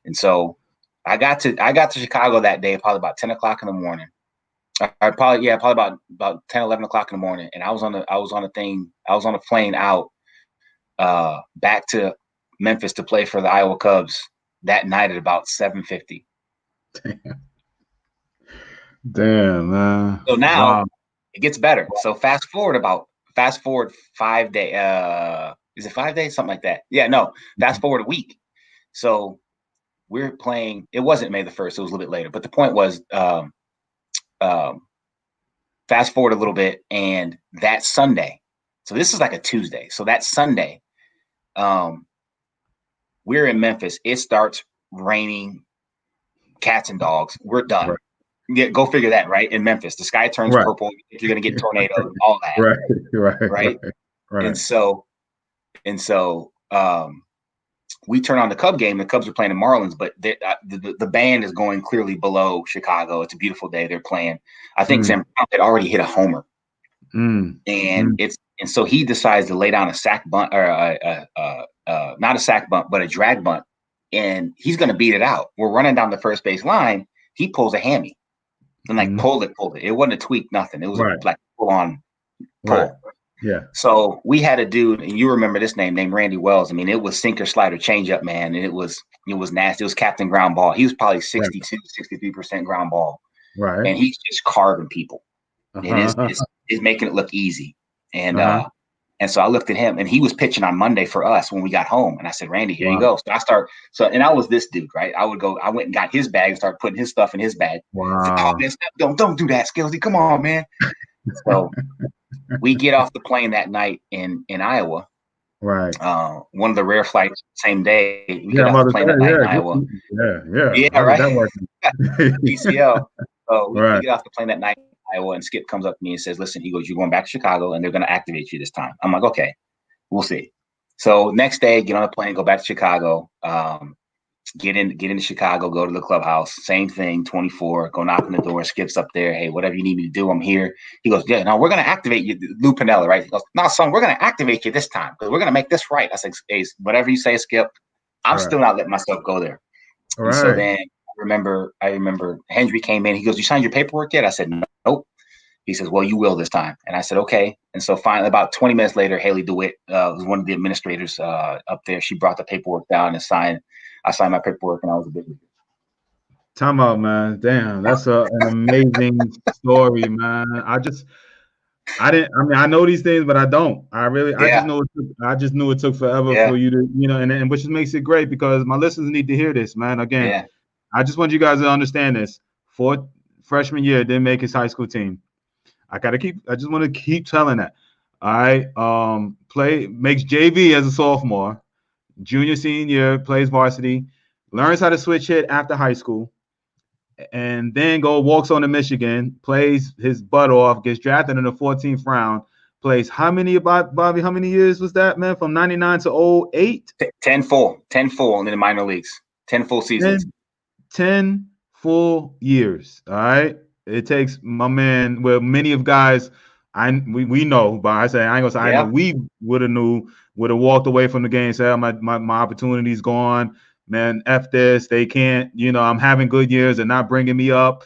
And so I got to Chicago that day, probably about 10 o'clock in the morning. Probably about 10, 11 o'clock in the morning. And I was on a plane out back to Memphis to play for the Iowa Cubs that night at about 7:50. Damn, man. So now it gets better. So fast forward 5 days. Is it 5 days? Something like that. Yeah, no. Fast forward a week. So we're playing. It wasn't May the 1st. It was a little bit later. But the point was, fast forward a little bit, and that Sunday. So this is like a Tuesday. So that Sunday, we're in Memphis. It starts raining cats and dogs. We're done. Right. Yeah, go figure that, right? In Memphis, the sky turns purple. You're going to get tornadoes, all that. Right. And so we turn on the Cub game. The Cubs are playing the Marlins, but the band is going clearly below Chicago. It's a beautiful day. They're playing. I think Sam Brown had already hit a homer, and so he decides to lay down a sack bunt, or not a sack bunt, but a drag bunt, and he's going to beat it out. We're running down the first base line. He pulls a hammy, and pulled it. It wasn't a tweak, nothing. It was like full on pull. Right. Yeah. So we had a dude, and you remember this name, named Randy Wells. I mean, it was sinker, slider, changeup, man. And it was nasty. It was Captain Ground Ball. He was probably 62, 63% ground ball. Right. And he's just carving people. It's making it look easy. And so I looked at him, and he was pitching on Monday for us when we got home. And I said, Randy, here you go. So and I was this dude, right? I went and got his bag and started putting his stuff in his bag. Wow. I said, oh, man, don't do that, Skillsy. Come on, man. So we get off the plane that night in Iowa. Right. One of the rare flights, same day. We get off the plane that night in Iowa. Yeah, right. PCL. So we get off the plane that night in Iowa, and Skip comes up to me and says, listen, he goes, you're going back to Chicago, and they're going to activate you this time. I'm like, okay, we'll see. So next day, get on a plane, go back to Chicago. Get into Chicago, go to the clubhouse, same thing, 24, go knock on the door, Skip's up there. Hey, whatever you need me to do, I'm here. He goes, yeah, no, we're going to activate you, Lou Piniella, right? He goes, no, son, we're going to activate you this time because we're going to make this right. I said, hey, whatever you say, Skip, I'm still not letting myself go there. And so then I remember Hendry came in. He goes, you signed your paperwork yet? I said, nope. He says, well, you will this time. And I said, okay. And so finally, about 20 minutes later, Haley DeWitt was one of the administrators up there. She brought the paperwork down and signed. I signed my paperwork, and I was a big leaguer. Time out, man. Damn, that's an amazing story, man. I know these things, but I don't. I just knew it took forever for you to, and which makes it great because my listeners need to hear this, man. Again, I just want you guys to understand this. Fourth freshman year, didn't make his high school team. I just want to keep telling that. All right. Makes JV as a sophomore. Junior, senior year, plays varsity, learns how to switch hit after high school, and then walks on to Michigan, plays his butt off, gets drafted in the 14th round, plays Bobby, how many years was that, man? From 99 to 08? 10 full in the minor leagues. 10 full seasons. 10 full years, all right? It takes my man, many of guys we know, but I ain't gonna say I know we would have walked away from the game and said, my opportunity's gone, man, F this, they can't, I'm having good years and not bringing me up,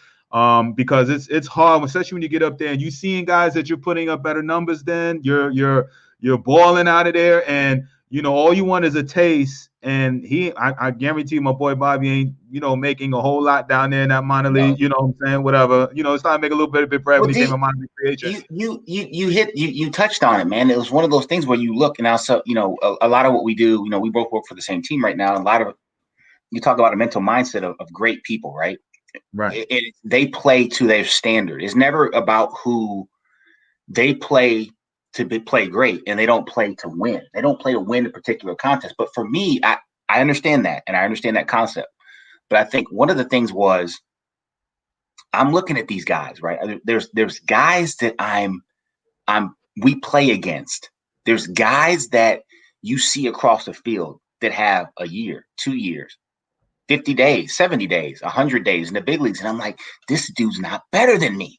because it's hard, especially when you get up there and you seeing guys that you're putting up better numbers than, you're balling out of there, and all you want is a taste. And I guarantee my boy Bobby ain't, making a whole lot down there in that minor league, you know what I'm saying? Whatever. It's time to make a little bit for when he came a minor league free agent. You touched on it, man. It was one of those things where you look, and also, a lot of what we do, we both work for the same team right now. A lot of, you talk about a mental mindset of great people, right? Right. They play to their standard. It's never about who they play to play great, and they don't play to win. They don't play to win a particular contest. But for me, I understand that, and I understand that concept. But I think one of the things was, I'm looking at these guys, right? There's guys that we play against. There's guys that you see across the field that have a year, 2 years, 50 days, 70 days, 100 days in the big leagues, and I'm like, this dude's not better than me.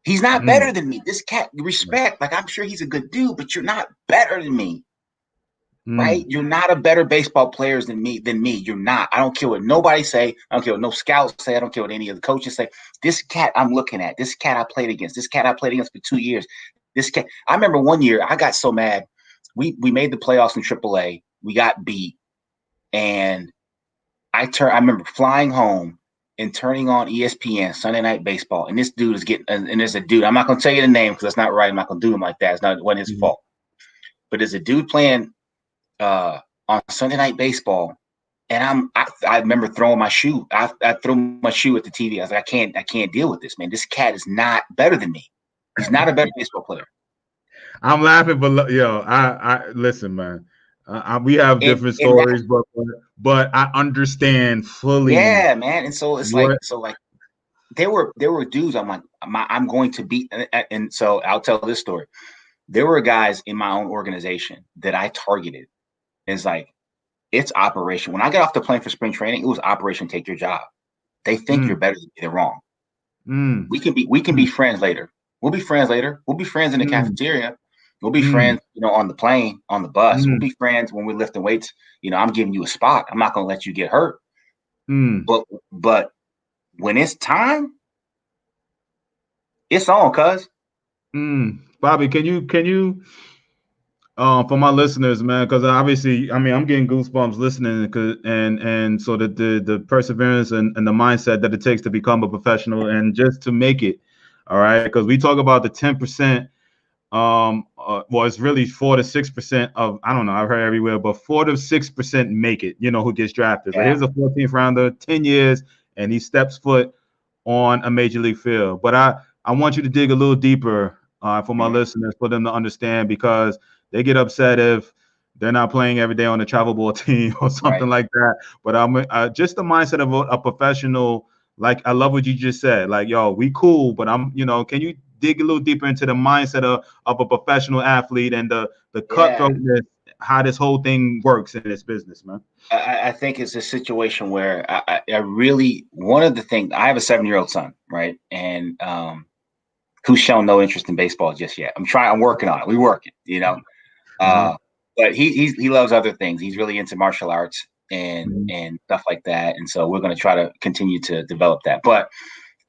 He's not better than me. This cat, respect. Like, I'm sure he's a good dude, but you're not better than me. Right? You're not a better baseball player than me. You're not. I don't care what nobody say. I don't care what no scouts say. I don't care what any of the coaches say. This cat I'm looking at, this cat I played against, for 2 year. This cat. I remember one year I got so mad. We made the playoffs in AAA. We got beat. And I remember flying home and turning on ESPN, Sunday Night Baseball, and this dude is and there's a dude, I'm not going to tell you the name because that's not right. I'm not going to do him like that. It wasn't his fault. But there's a dude playing on Sunday Night Baseball, and I remember throwing my shoe. I threw my shoe at the TV. I was like, I can't deal with this, man. This cat is not better than me. He's not a better baseball player. I'm laughing, but I listen, man. We have different stories, but I understand fully. Yeah, man. And so it's like there were dudes. I'm like, I'm going to beat. And so I'll tell this story. there were guys in my own organization that I targeted. It's like, it's operation. When I got off the plane for spring training, it was operation take your job. They think you're better than me. They're wrong. We can be friends later. We'll be friends later. We'll be friends in the cafeteria. We'll be friends, on the plane, on the bus. We'll be friends when we're lifting weights. I'm giving you a spot. I'm not going to let you get hurt. But when it's time, it's on, cuz. Bobby, can you for my listeners, man, because obviously, I mean, I'm getting goosebumps listening, and so the perseverance and the mindset that it takes to become a professional and just to make it, all right, because we talk about the 10%, well, it's really 4 to 6% of, I don't know, I've heard everywhere, but 4 to 6% make it, who gets drafted. Yeah. But here's a 14th rounder, 10 years, and he steps foot on a major league field. But I want you to dig a little deeper for my listeners, for them to understand, because they get upset if they're not playing every day on a travel ball team or something like that. But I'm just the mindset of a professional. Like, I love what you just said. Like, yo, we cool, but can you dig a little deeper into the mindset of a professional athlete and the cutthroatness, how this whole thing works in this business, man? I think it's a situation where I really, one of the things, I have a 7-year-old son, right? And who's shown no interest in baseball just yet. I'm working on it. We're working, but he loves other things. He's really into martial arts and stuff like that. And so we're going to try to continue to develop that. But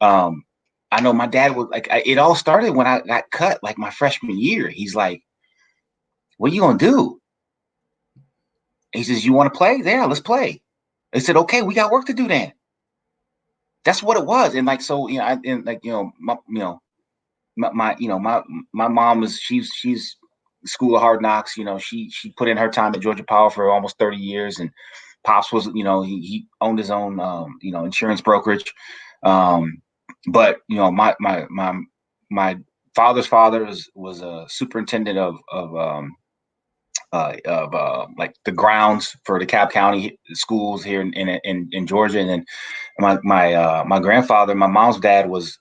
I know my dad was like, it all started when I got cut, like my freshman year. He's like, what are you going to do? He says, you want to play? Yeah, let's play. I said, okay, we got work to do then. That's what it was. And like, so, my mom was, she's School of Hard Knocks. She put in her time at Georgia Power for almost 30 years. And Pops was, he owned his own, insurance brokerage. But my father's father was a superintendent of like the grounds for the Cobb County schools here in Georgia. And then my grandfather, my mom's dad, was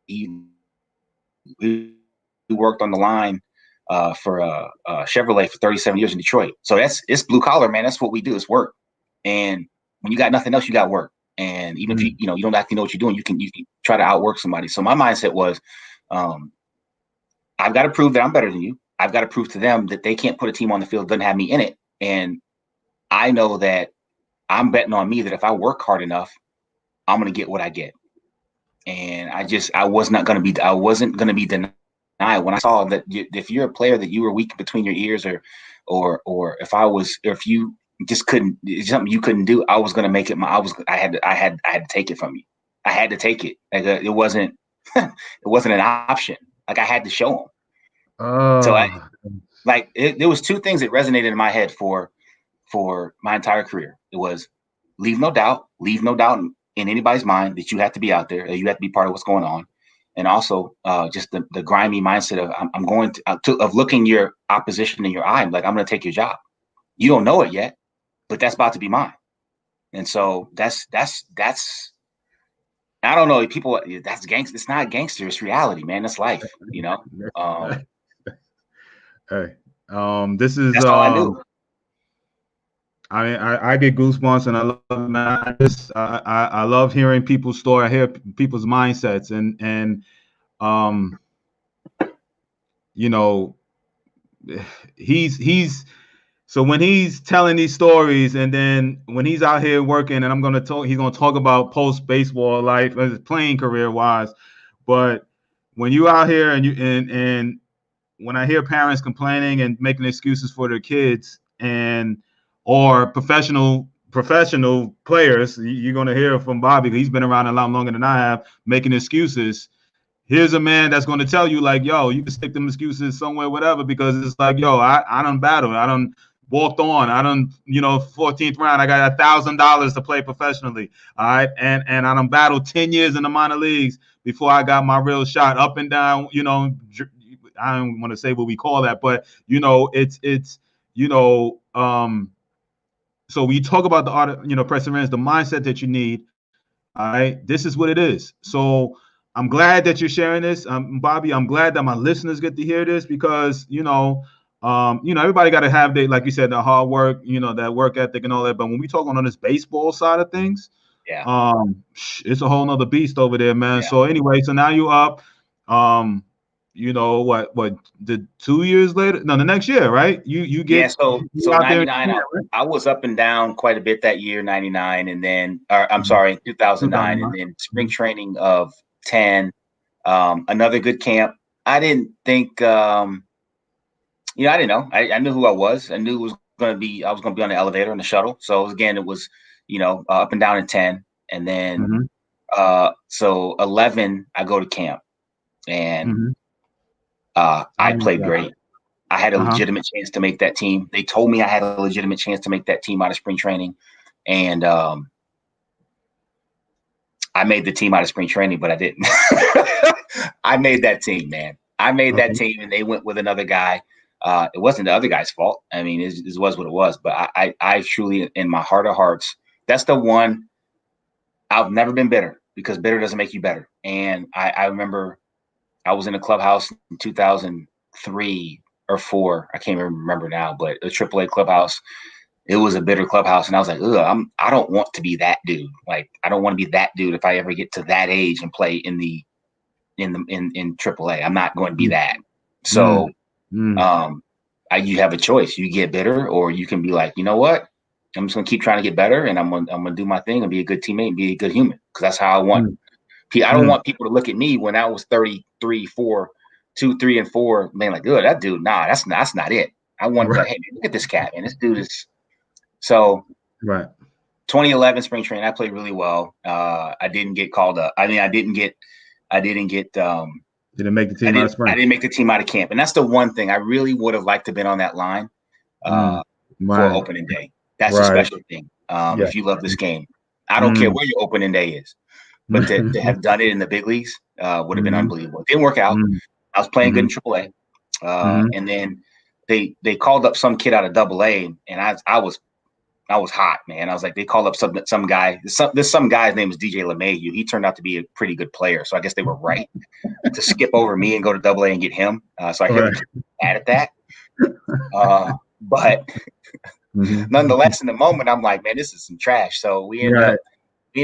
he worked on the line for Chevrolet for 37 years in Detroit. So it's blue collar, man. That's what we do. It's work. And when you got nothing else, you got work. And even if you don't actually know what you're doing, you can try to outwork somebody. So my mindset was, I've got to prove that I'm better than you. I've got to prove to them that they can't put a team on the field that doesn't have me in it. And I know that I'm betting on me, that if I work hard enough, I'm going to get what I get. And I wasn't going to be denied when I saw that if you're a player that you were weak between your ears, or if you just couldn't, something you couldn't do, I was going to make it. I had to take it from you. I had to take it. Like, it wasn't an option. Like, I had to show them. So there was two things that resonated in my head for my entire career. It was leave no doubt in anybody's mind that you have to be out there, that you have to be part of what's going on. And also just the grimy mindset of I'm going of looking your opposition in your eye. Like, I'm going to take your job. You don't know it yet, but that's about to be mine. And so that's I don't know, people, that's gangster. It's not gangster. It's reality, man. That's life, Hey, this is that's all I knew. I mean, I get goosebumps, and I love, man. I love hearing people's story. I hear people's mindsets, and he's so when he's telling these stories, and then when he's out here working, and he's gonna talk about post baseball life, his playing career wise. But when you out here and when I hear parents complaining and making excuses for their kids, or professional players, you're going to hear from Bobby. He's been around a lot longer than I have, making excuses. Here's a man that's going to tell you, like, yo, you can stick them excuses somewhere, whatever, because it's like, yo, I done battled. I done walked on. I done, 14th round. I got $1,000 to play professionally. All right. And I done battled 10 years in the minor leagues before I got my real shot, up and down, I don't want to say what we call that, but so we talk about the art of, perseverance, the mindset that you need. All right, this is what it is. So I'm glad that you're sharing this, Bobby. I'm glad that my listeners get to hear this because everybody got to have like you said, the hard work, that work ethic and all that. But when we talk on this baseball side of things, Yeah. It's a whole nother beast over there, man. Yeah. So anyway, so now you up, what the 2 years later? No, the next year, right? You get so out there. 99. I was up and down quite a bit that year, 99, and then I'm sorry, 2009, and then spring training of 10. Another good camp. I didn't think, I didn't know. I knew who I was. I knew I was going to be on the elevator and the shuttle. So it was, up and down in 10. And then, so 11, I go to camp and I played great. I had a legitimate chance to make that team. They told me I had a legitimate chance to make that team out of spring training. And I made the team out of spring training, but I didn't. I made that team, man. I made that team, and they went with another guy. It wasn't the other guy's fault. I mean, it was what it was. But I truly, in my heart of hearts, that's the one. I've never been bitter because bitter doesn't make you better. And I remember I was in a clubhouse in 2003 or 4. I can't even remember now, but a AAA clubhouse. It was a bitter clubhouse, and I was like, "Ugh, I don't want to be that dude. Like, I don't want to be that dude if I ever get to that age and play in AAA. I'm not going to be that." So, you have a choice. You get bitter, or you can be like, you know what? I'm just gonna keep trying to get better, and I'm gonna do my thing and be a good teammate and be a good human because that's how I want. I don't want people to look at me when I was 33, 4, 2, 3, and 4. Man, like, that dude. Nah, that's not it. I want to. Hey, look at this cat, man. This dude is. So, 2011 spring training, I played really well. I didn't get called up. I mean, I didn't get. Didn't make the team out of spring. I didn't make the team out of camp, and that's the one thing I really would have liked to have been on that line for opening day. That's a special thing. If you love this game, I don't care where your opening day is, but to have done it in the big leagues would have been unbelievable. It didn't work out. I was playing good in AAA, and then they called up some kid out of AA, and I was hot, man. I was like, they called up some guy. Some guy's name was DJ LeMahieu. He turned out to be a pretty good player, so I guess they were right to skip over me and go to AA and get him. So I heard mad at that. But nonetheless, in the moment, I'm like, man, this is some trash. So we ended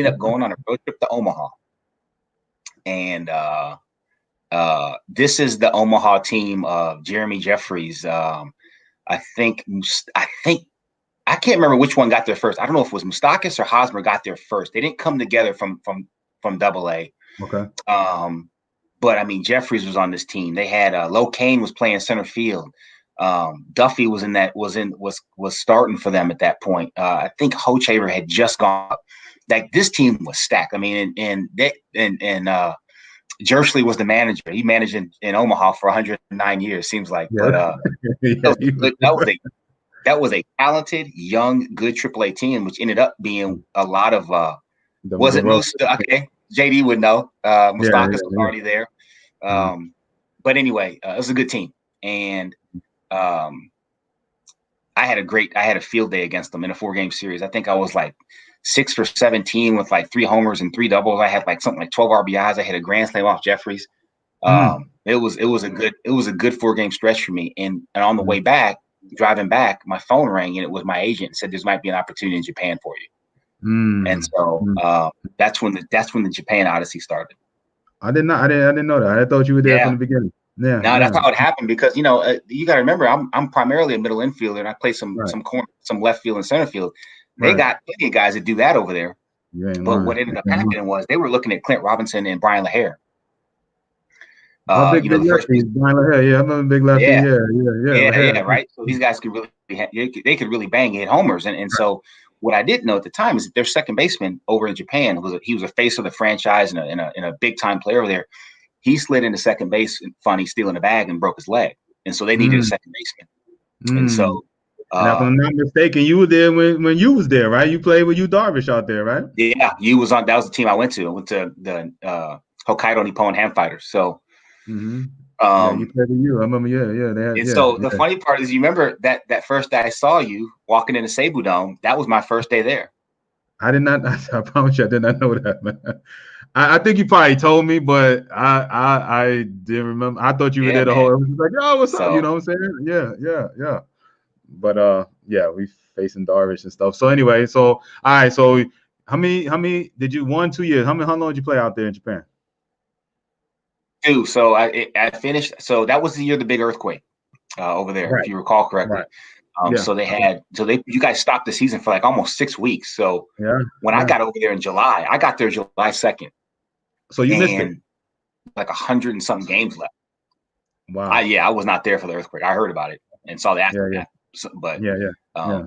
up going on a road trip to Omaha, and this is the Omaha team of Jeremy Jeffries. I think I can't remember which one got there first. I don't know if it was Moustakis or Hosmer got there first. They didn't come together from AA. Okay. But I mean, Jeffries was on this team. They had Lo Kane was playing center field. Duffy was starting for them at that point. I think Hochaver had just gone up. Like, this team was stacked. I mean, and Jersley was the manager. He managed in Omaha for 109 years, seems like. Yeah. But that was a talented, young, good AAA team, which ended up being a lot of was it Mustafa? Okay, JD would know. Moustakis was already there. But anyway, it was a good team, and I had a field day against them in a 4-game series. I think I was like 6 for 17 with like 3 homers and 3 doubles. I had like something like 12 RBIs. I hit a grand slam off Jeffries. It was a good 4-game stretch for me. And on the way back, driving back, my phone rang and it was my agent and said, "There might be an opportunity in Japan for you." And so that's when the Japan Odyssey started. I didn't know that. I thought you were there from the beginning. No, that's how it happened because you got to remember I'm primarily a middle infielder and I play some corner, some left field and center field. They got plenty of guys that do that over there. But what ended up happening was they were looking at Clint Robinson and Brian LaHare. Big lefty, Brian LaHare. Yeah, I'm a big lefty. Yeah, right. So these guys could really bang, hit homers, and so what I didn't know at the time is that their second baseman over in Japan he was a face of the franchise and a big time player over there. He slid into second base, funny, stealing a bag and broke his leg, and so they needed a second baseman. And so, if I'm not mistaken, you were there when you was there, right? You played with Yu Darvish out there, right? Yeah, you was on. That was the team I went to. I went to the Hokkaido Nippon Ham Fighters. So. You played with you. I remember. The funny part is, you remember that first day I saw you walking in the Seibu Dome. That was my first day there. I did not. I promise you, I did not know that, man. I think you probably told me, but I didn't remember. I thought you were Yeah, there the man. whole. It was like, yo, what's up? You So know what I'm saying? Yeah. But yeah, we facing Darvish and stuff. So anyway, so all right. So how many did you 1 2 years? How long did you play out there in Japan? two. So I finished. So that was the year of the big earthquake over there, if Right. you recall correctly. Right. Yeah. So you guys stopped the season for like almost 6 weeks. So Yeah. when I Yeah. got over there in July, I got there July 2nd, So you missed it. and like 100 and something games left. Wow. I was not there for the earthquake. I heard about it and saw the Yeah. Yeah. aftermath. But Yeah. Yeah. Yeah.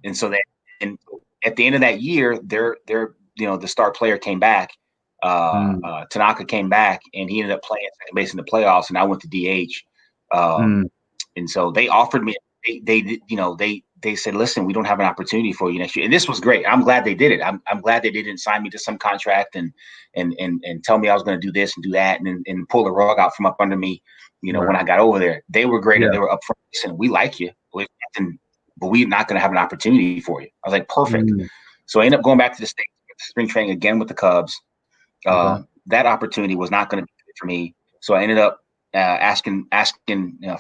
and so that and at the end of that year, the star player came back. Tanaka came back, and he ended up playing second base in the playoffs, and I went to DH. Mm. And so they offered me. They said, "Listen, we don't have an opportunity for you next year." And this was great. I'm glad they did it. I'm glad they didn't sign me to some contract and tell me I was going to do this and do that and pull the rug out from up under me. When Right. I got over there, they were great. Yeah. They were upfront. Listen, we like you, but we're not going to have an opportunity for you. I was like, perfect. Mm. So I ended up going back to the States, spring training again with the Cubs. Okay. That opportunity was not going to be good for me. So I ended up asking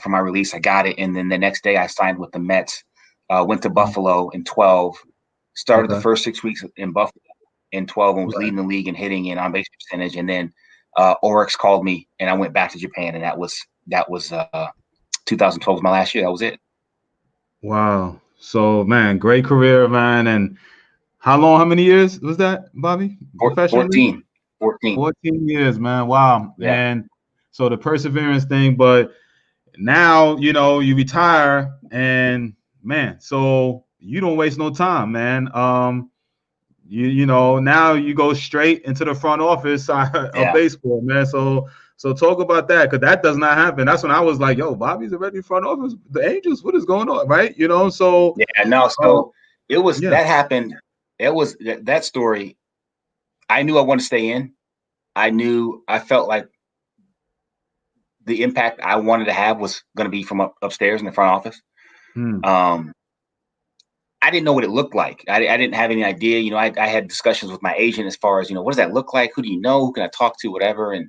for my release. I got it. And then the next day I signed with the Mets, went to Buffalo in 12, started the Okay. first 6 weeks in Buffalo in 12 and was Right. leading the league in hitting and on base percentage. And then Oryx called me and I went back to Japan. And that was 2012 was my last year. That was it. Wow. So man, great career, man. And how many years was that, Bobby? Professionally? 14. 14. 14 years, man. Wow. Yeah. And so the perseverance thing, but now, you retire and man, so you don't waste no time, man. Now you go straight into the front office side of Yeah. baseball, man. So talk about that, because that does not happen. That's when I was like, yo, Bobby's already front office. The Angels, what is going on? Right? So Yeah. No. uh, So it was yeah. that happened. It was that story. I knew I wanted to stay in. I felt like the impact I wanted to have was going to be from upstairs in the front office. Hmm. I didn't know what it looked like. I didn't have any idea. I had discussions with my agent as far as, what does that look like? Who do you know? Who can I talk to? Whatever. And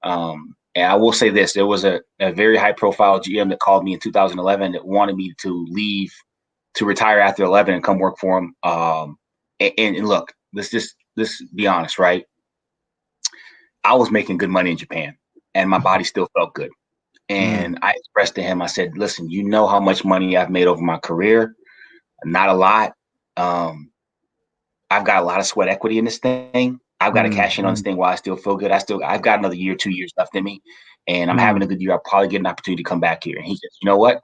I will say this, there was a very high profile GM that called me in 2011 that wanted me to leave, to retire after 11 and come work for him. And look, let's be honest, right? I was making good money in Japan and my body still felt good. And I expressed to him, I said, listen, you know how much money I've made over my career? Not a lot. I've got a lot of sweat equity in this thing. I've got to cash in on this thing while I still feel good. I've got another year, 2 years left in me, and I'm having a good year. I'll probably get an opportunity to come back here. And he says, you know what?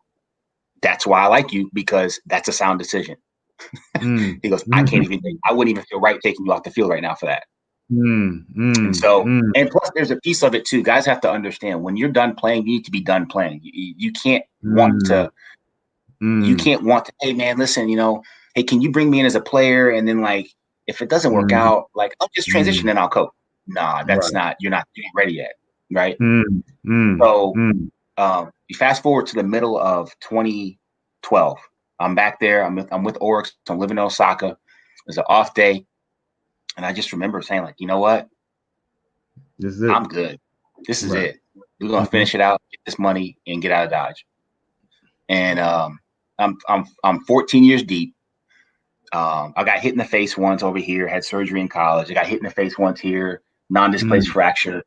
That's why I like you, because that's a sound decision. He goes, I wouldn't even feel right taking you off the field right now for that. And plus there's a piece of it too. Guys have to understand, when you're done playing, you need to be done playing. You can't want to, hey man, listen, hey, can you bring me in as a player? And then like, if it doesn't work out, like, I'll just transition and I'll coach. Nah, that's not, you ain't ready yet. Right. So you fast forward to the middle of 2012. I'm back there. I'm with Oryx. I'm living in Osaka. It was an off day. And I just remember saying, like, you know what? This is it. I'm good. This is it. We're gonna finish it out, get this money, and get out of Dodge. And I'm 14 years deep. I got hit in the face once over here. Had surgery in college. I got hit in the face once here. Non-displaced fracture.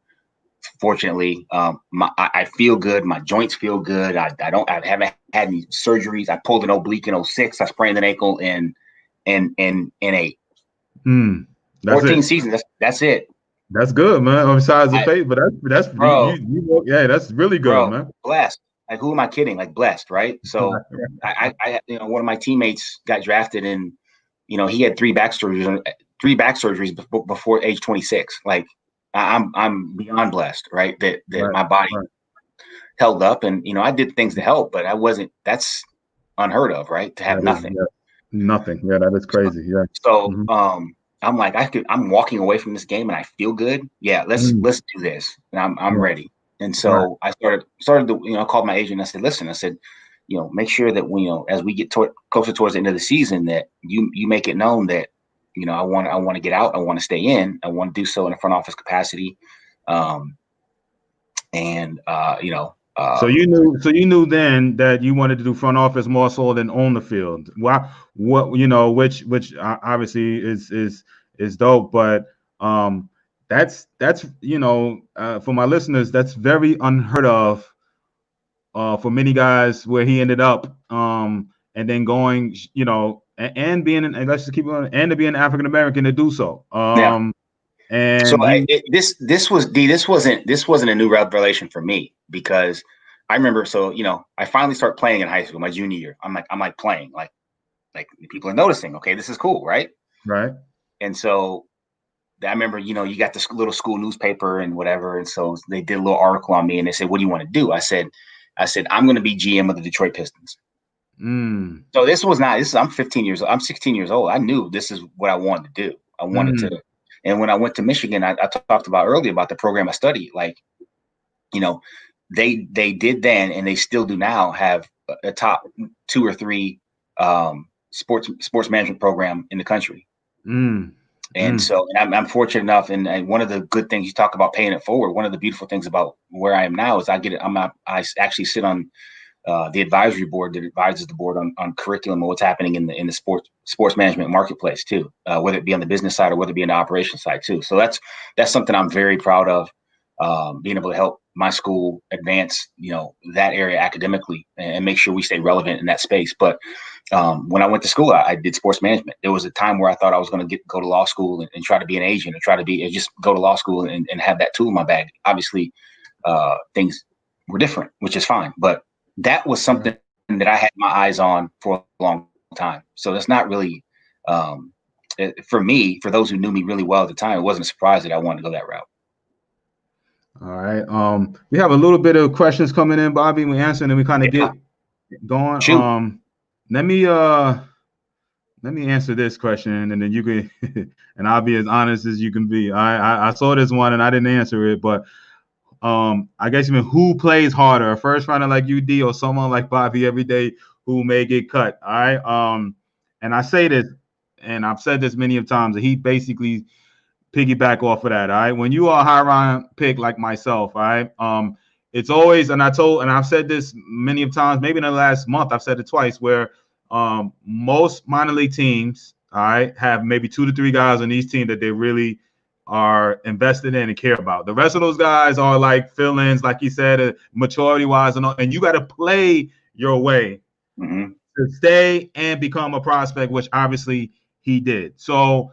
Fortunately, I feel good. My joints feel good. I haven't had any surgeries. I pulled an oblique in 06. I sprained an ankle in 8. 14 seasons. That's it. That's good, man. Besides the face, but that's bro, yeah, that's really good, man. Blessed. Like, who am I kidding? Like, blessed, right? So I one of my teammates got drafted, and he had 3 back surgeries before age 26. Like, I'm beyond blessed, right? That my body held up, and I did things to help, but I wasn't. That's unheard of, right? To have nothing. Nothing. Yeah, that is crazy. Yeah. So I'm like, I'm walking away from this game and I feel good. Yeah, let's do this. And I'm ready. And so I started to, I called my agent and I said, listen, make sure that as we get closer towards the end of the season, that you make it known that I want to get out. I want to stay in. I want to do so in a front office capacity. So you knew then that you wanted to do front office more so than on the field. Why? What which obviously is dope, but that's for my listeners, that's very unheard of for many guys where he ended up and then going and being and let's just keep on and to be an African American to do so. Yeah. And so this wasn't a new revelation for me, because I remember, I finally start playing in high school, my junior year. I'm like playing, like people are noticing, okay, this is cool, right? Right. And so I remember, you got this little school newspaper and whatever. And so they did a little article on me and they said, what do you want to do? I said, I'm going to be GM of the Detroit Pistons. So I'm 15 years old. I'm 16 years old. I knew this is what I wanted to do. I wanted to. And when I went to Michigan, I talked about earlier about the program I studied. Like, they did then, and they still do now, have a top 2 or 3 sports management program in the country. And so I'm fortunate enough, and one of the good things, you talk about paying it forward. One of the beautiful things about where I am now is I actually sit on the advisory board that advises the board on curriculum and what's happening in the sports management marketplace too, whether it be on the business side or whether it be on the operations side too. So that's something I'm very proud of, being able to help my school advance, that area academically and make sure we stay relevant in that space. But when I went to school, I did sports management. There was a time where I thought I was going to go to law school and try to be an agent and just go to law school and have that tool in my bag. Obviously, things were different, which is fine. But that was something that I had my eyes on for a long time. So that's not really, for me, for those who knew me really well at the time, it wasn't a surprise that I wanted to go that route. All right. We have a little bit of questions coming in, Bobby. We answer and then we kind of get going. Shoot. Let me answer this question, and then you can, and I'll be as honest as you can be. I saw this one and I didn't answer it, but I guess even who plays harder, a first rounder like UD or someone like Bobby every day who may get cut. All right. And I say this, and I've said this many of times, that he basically piggyback off of that. All right. When you are a high round pick like myself, all right. It's always, and I've said this many of times, maybe in the last month, I've said it twice, where most minor league teams, all right, have maybe 2 to 3 guys on each team that they really are invested in and care about. The rest of those guys are like fill-ins, like you said, maturity-wise, and you got to play your way to stay and become a prospect, which obviously he did. So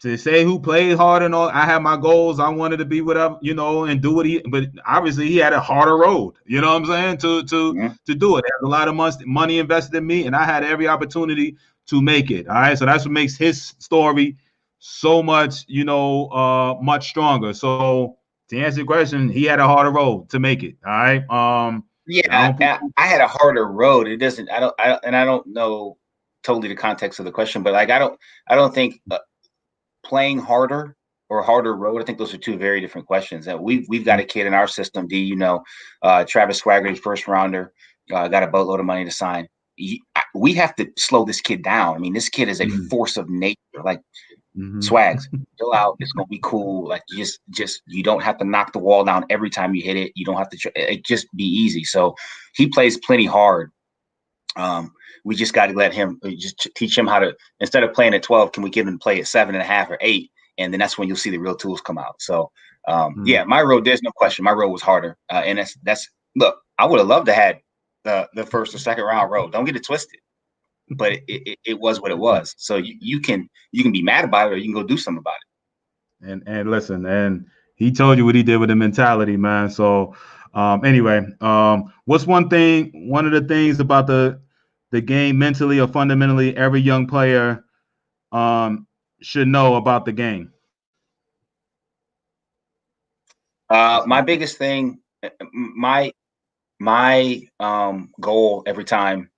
to say who played hard and all, I had my goals. I wanted to be whatever, and do what but obviously he had a harder road, you know what I'm saying, to do it. There's a lot of money invested in me, and I had every opportunity to make it. All right. So that's what makes his story so much, much stronger. So to answer your question, he had a harder road to make it. All right. I had a harder road. It doesn't, I don't know totally the context of the question, but like, I don't think playing harder or harder road, I think those are 2 very different questions. And we've got a kid in our system, D, Travis Swaggerty, first rounder, got a boatload of money to sign. We have to slow this kid down. I mean, this kid is a force of nature. Like, Swags, chill out. It's gonna be cool. Like, just you don't have to knock the wall down every time you hit it. You don't have to just be easy. So he plays plenty hard. We just got to let him, just teach him how to, instead of playing at 12, can we give him to play at 7.5 or 8? And then that's when you'll see the real tools come out. So my road, there's no question. My road was harder. And that's look, I would have loved to have the first or second round road. Don't get it twisted. But it was what it was. So you can be mad about it, or you can go do something about it. And listen, and he told you what he did with the mentality, man. So anyway, what's one of the things about the game mentally or fundamentally every young player should know about the game? My biggest thing, my goal every time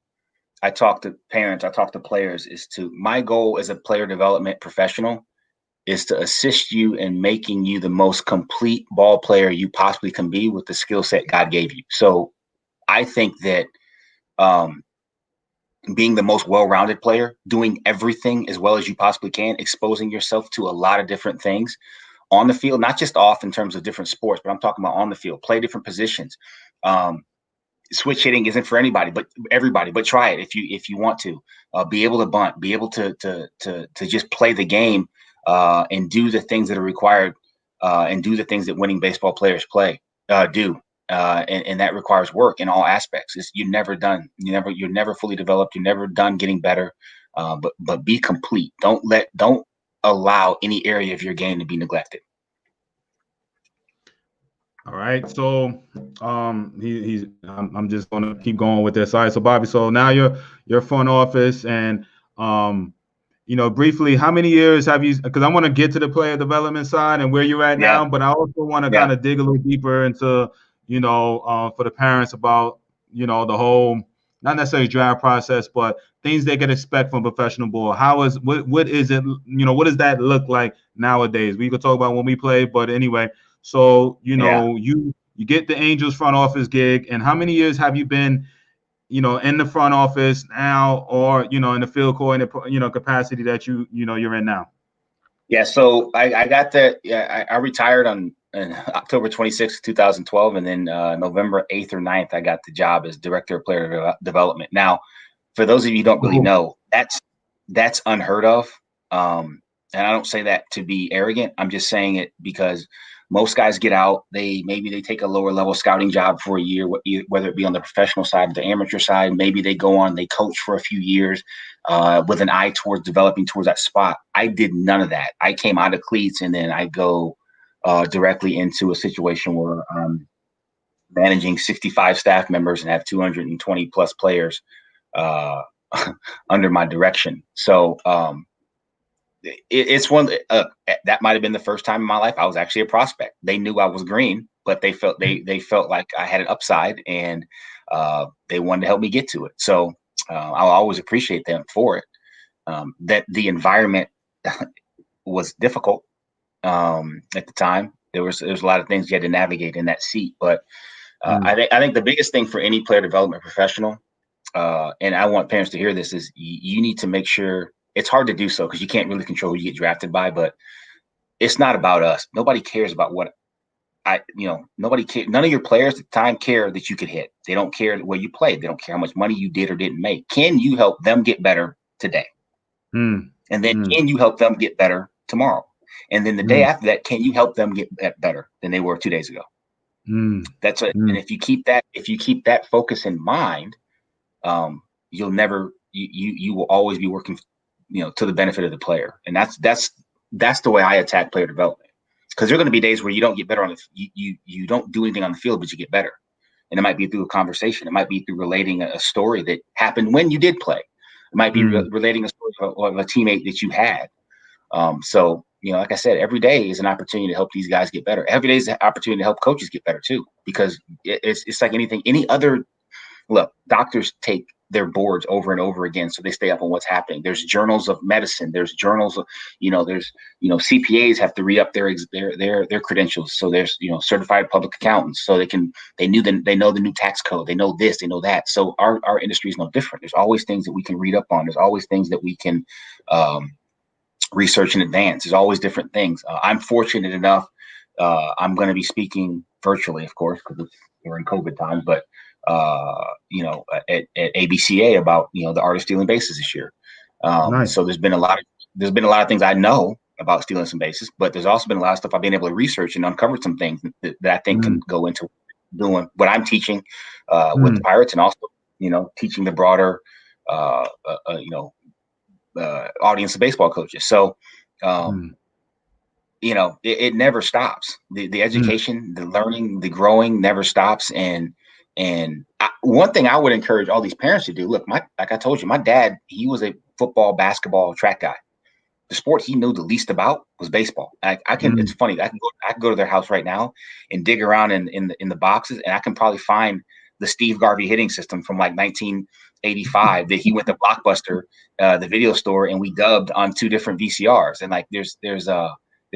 I talk to parents, I talk to players, my goal as a player development professional is to assist you in making you the most complete ball player you possibly can be with the skill set God gave you. So I think that being the most well-rounded player, doing everything as well as you possibly can, exposing yourself to a lot of different things on the field, not just off in terms of different sports, but I'm talking about on the field, play different positions. Switch hitting isn't for everybody, but try it if you want to. Be able to bunt, be able to just play the game and do the things that are required and do the things that winning baseball players do. And that requires work in all aspects. You're never done. You're never fully developed. You're never done getting better. But be complete. Don't allow any area of your game to be neglected. All right. So I'm just gonna keep going with this. All right. So Bobby, so now you're front office, and briefly, how many years have you, because I want to get to the player development side and where you're at now, but I also want to kind of dig a little deeper into, for the parents about, the whole, not necessarily draft process, but things they can expect from professional ball. What is it, what does that look like nowadays? We could talk about when we play, but anyway, so, you get the Angels front office gig, and how many years have you been, in the front office now, or, in the field coordinator, capacity that you're in now? Yeah. So I got I retired on October 26th, 2012. And then November 8th or 9th, I got the job as director of player development. Now, for those of you who don't really know, that's unheard of. And I don't say that to be arrogant. I'm just saying it because most guys get out. Maybe they take a lower level scouting job for a year, whether it be on the professional side or the amateur side. Maybe they go on, they coach for a few years with an eye towards developing towards that spot. I did none of that. I came out of cleats, and then I go directly into a situation where I'm managing 65 staff members and have 220 plus players under my direction. So it's one that might have been the first time in my life I was actually a prospect. They knew I was green, but they felt like I had an upside, and they wanted to help me get to it. So I'll always appreciate them for it. That the environment was difficult at the time. There was a lot of things you had to navigate in that seat, but I think the biggest thing for any player development professional, and I want parents to hear this, is you need to make sure. It's hard to do so because you can't really control who you get drafted by, but it's not about us. Nobody cares about nobody cares. None of your players at the time care that you could hit. They don't care where you played. They don't care how much money you did or didn't make. Can you help them get better today? And then can you help them get better tomorrow? And then the day after that, can you help them get better than they were 2 days ago? That's it. And if you keep that focus in mind, you'll never, you will always be working, to the benefit of the player. And that's the way I attack player development, because there are going to be days where you don't get better you don't do anything on the field, but you get better. And it might be through a conversation. It might be through relating a story that happened when you did play. It might be relating a story of a teammate that you had. So, like I said, every day is an opportunity to help these guys get better. Every day is an opportunity to help coaches get better too, because it's like anything, any other. Look, doctors take their boards over and over again, so they stay up on what's happening. There's journals of medicine. There's journals of, there's, CPAs have to re-up their credentials. So there's, certified public accountants, so they know the new tax code. They know this, they know that. So our industry is no different. There's always things that we can read up on. There's always things that we can research in advance. There's always different things. I'm fortunate enough. I'm going to be speaking virtually, of course, because we're in COVID times, but at ABCA about the art of stealing bases this year. Nice. So there's been a lot of things I know about stealing some bases, but there's also been a lot of stuff I've been able to research and uncover some things that I think can go into doing what I'm teaching with the Pirates, and also teaching the broader audience of baseball coaches. So it never stops. The education, the learning, the growing never stops. And one thing I would encourage all these parents to do, look, like I told you, my dad, he was a football, basketball, track guy. The sport he knew the least about was baseball. It's funny. I can go to their house right now and dig around in the boxes, and I can probably find the Steve Garvey hitting system from like 1985 that he went to Blockbuster, the video store, and we dubbed on 2 different VCRs. And like there's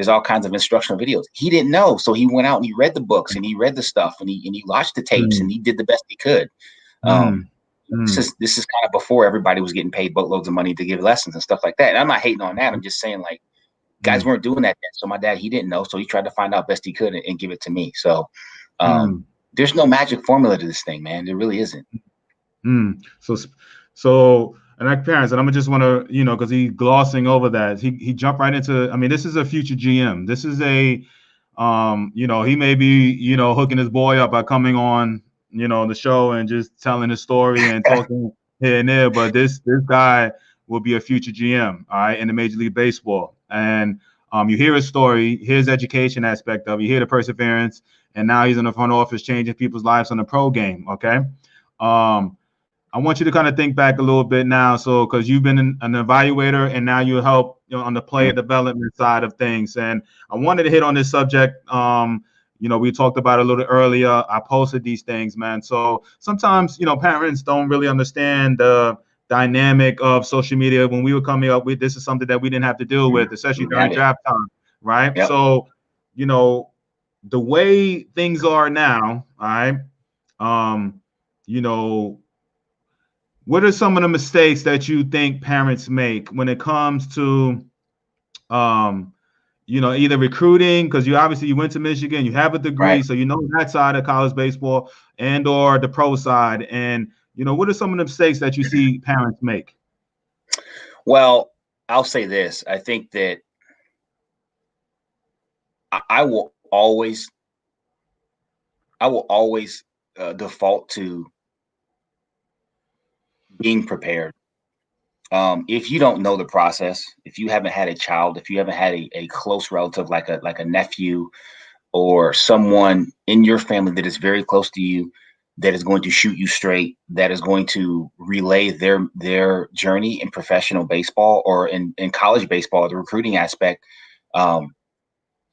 all kinds of instructional videos. He didn't know, so he went out and he read the books and he read the stuff and he watched the tapes and he did the best he could. This is kind of before everybody was getting paid boatloads of money to give lessons and stuff like that. And I'm not hating on that. I'm just saying, like, guys weren't doing that then. So my dad, he didn't know, so he tried to find out best he could and give it to me. So there's no magic formula to this thing, man. There really isn't. So and like parents, and I'm just want to, because he's glossing over that. He jumped right into. I mean, this is a future GM. This is a he may be, hooking his boy up by coming on, the show and just telling his story and talking here and there. But this guy will be a future GM, all right, in the Major League Baseball. And you hear his story, his education aspect of it, you hear the perseverance, and now he's in the front office changing people's lives on the pro game, okay? I want you to kind of think back a little bit now, so because you've been an evaluator and now you help on the player development side of things. And I wanted to hit on this subject. We talked about it a little earlier. I posted these things, man. So sometimes, parents don't really understand the dynamic of social media. When we were coming up with this, is something that we didn't have to deal with, especially during draft time, right? Yep. So, the way things are now, all right, what are some of the mistakes that you think parents make when it comes to, either recruiting, because you went to Michigan, you have a degree, right, so that side of college baseball, and or the pro side, and what are some of the mistakes that you see parents make? Well, I'll say this: I think that I will always default to being prepared. If you don't know the process, if you haven't had a child, if you haven't had a close relative like a nephew or someone in your family that is very close to you, that is going to shoot you straight, that is going to relay their journey in professional baseball or in college baseball, the recruiting aspect,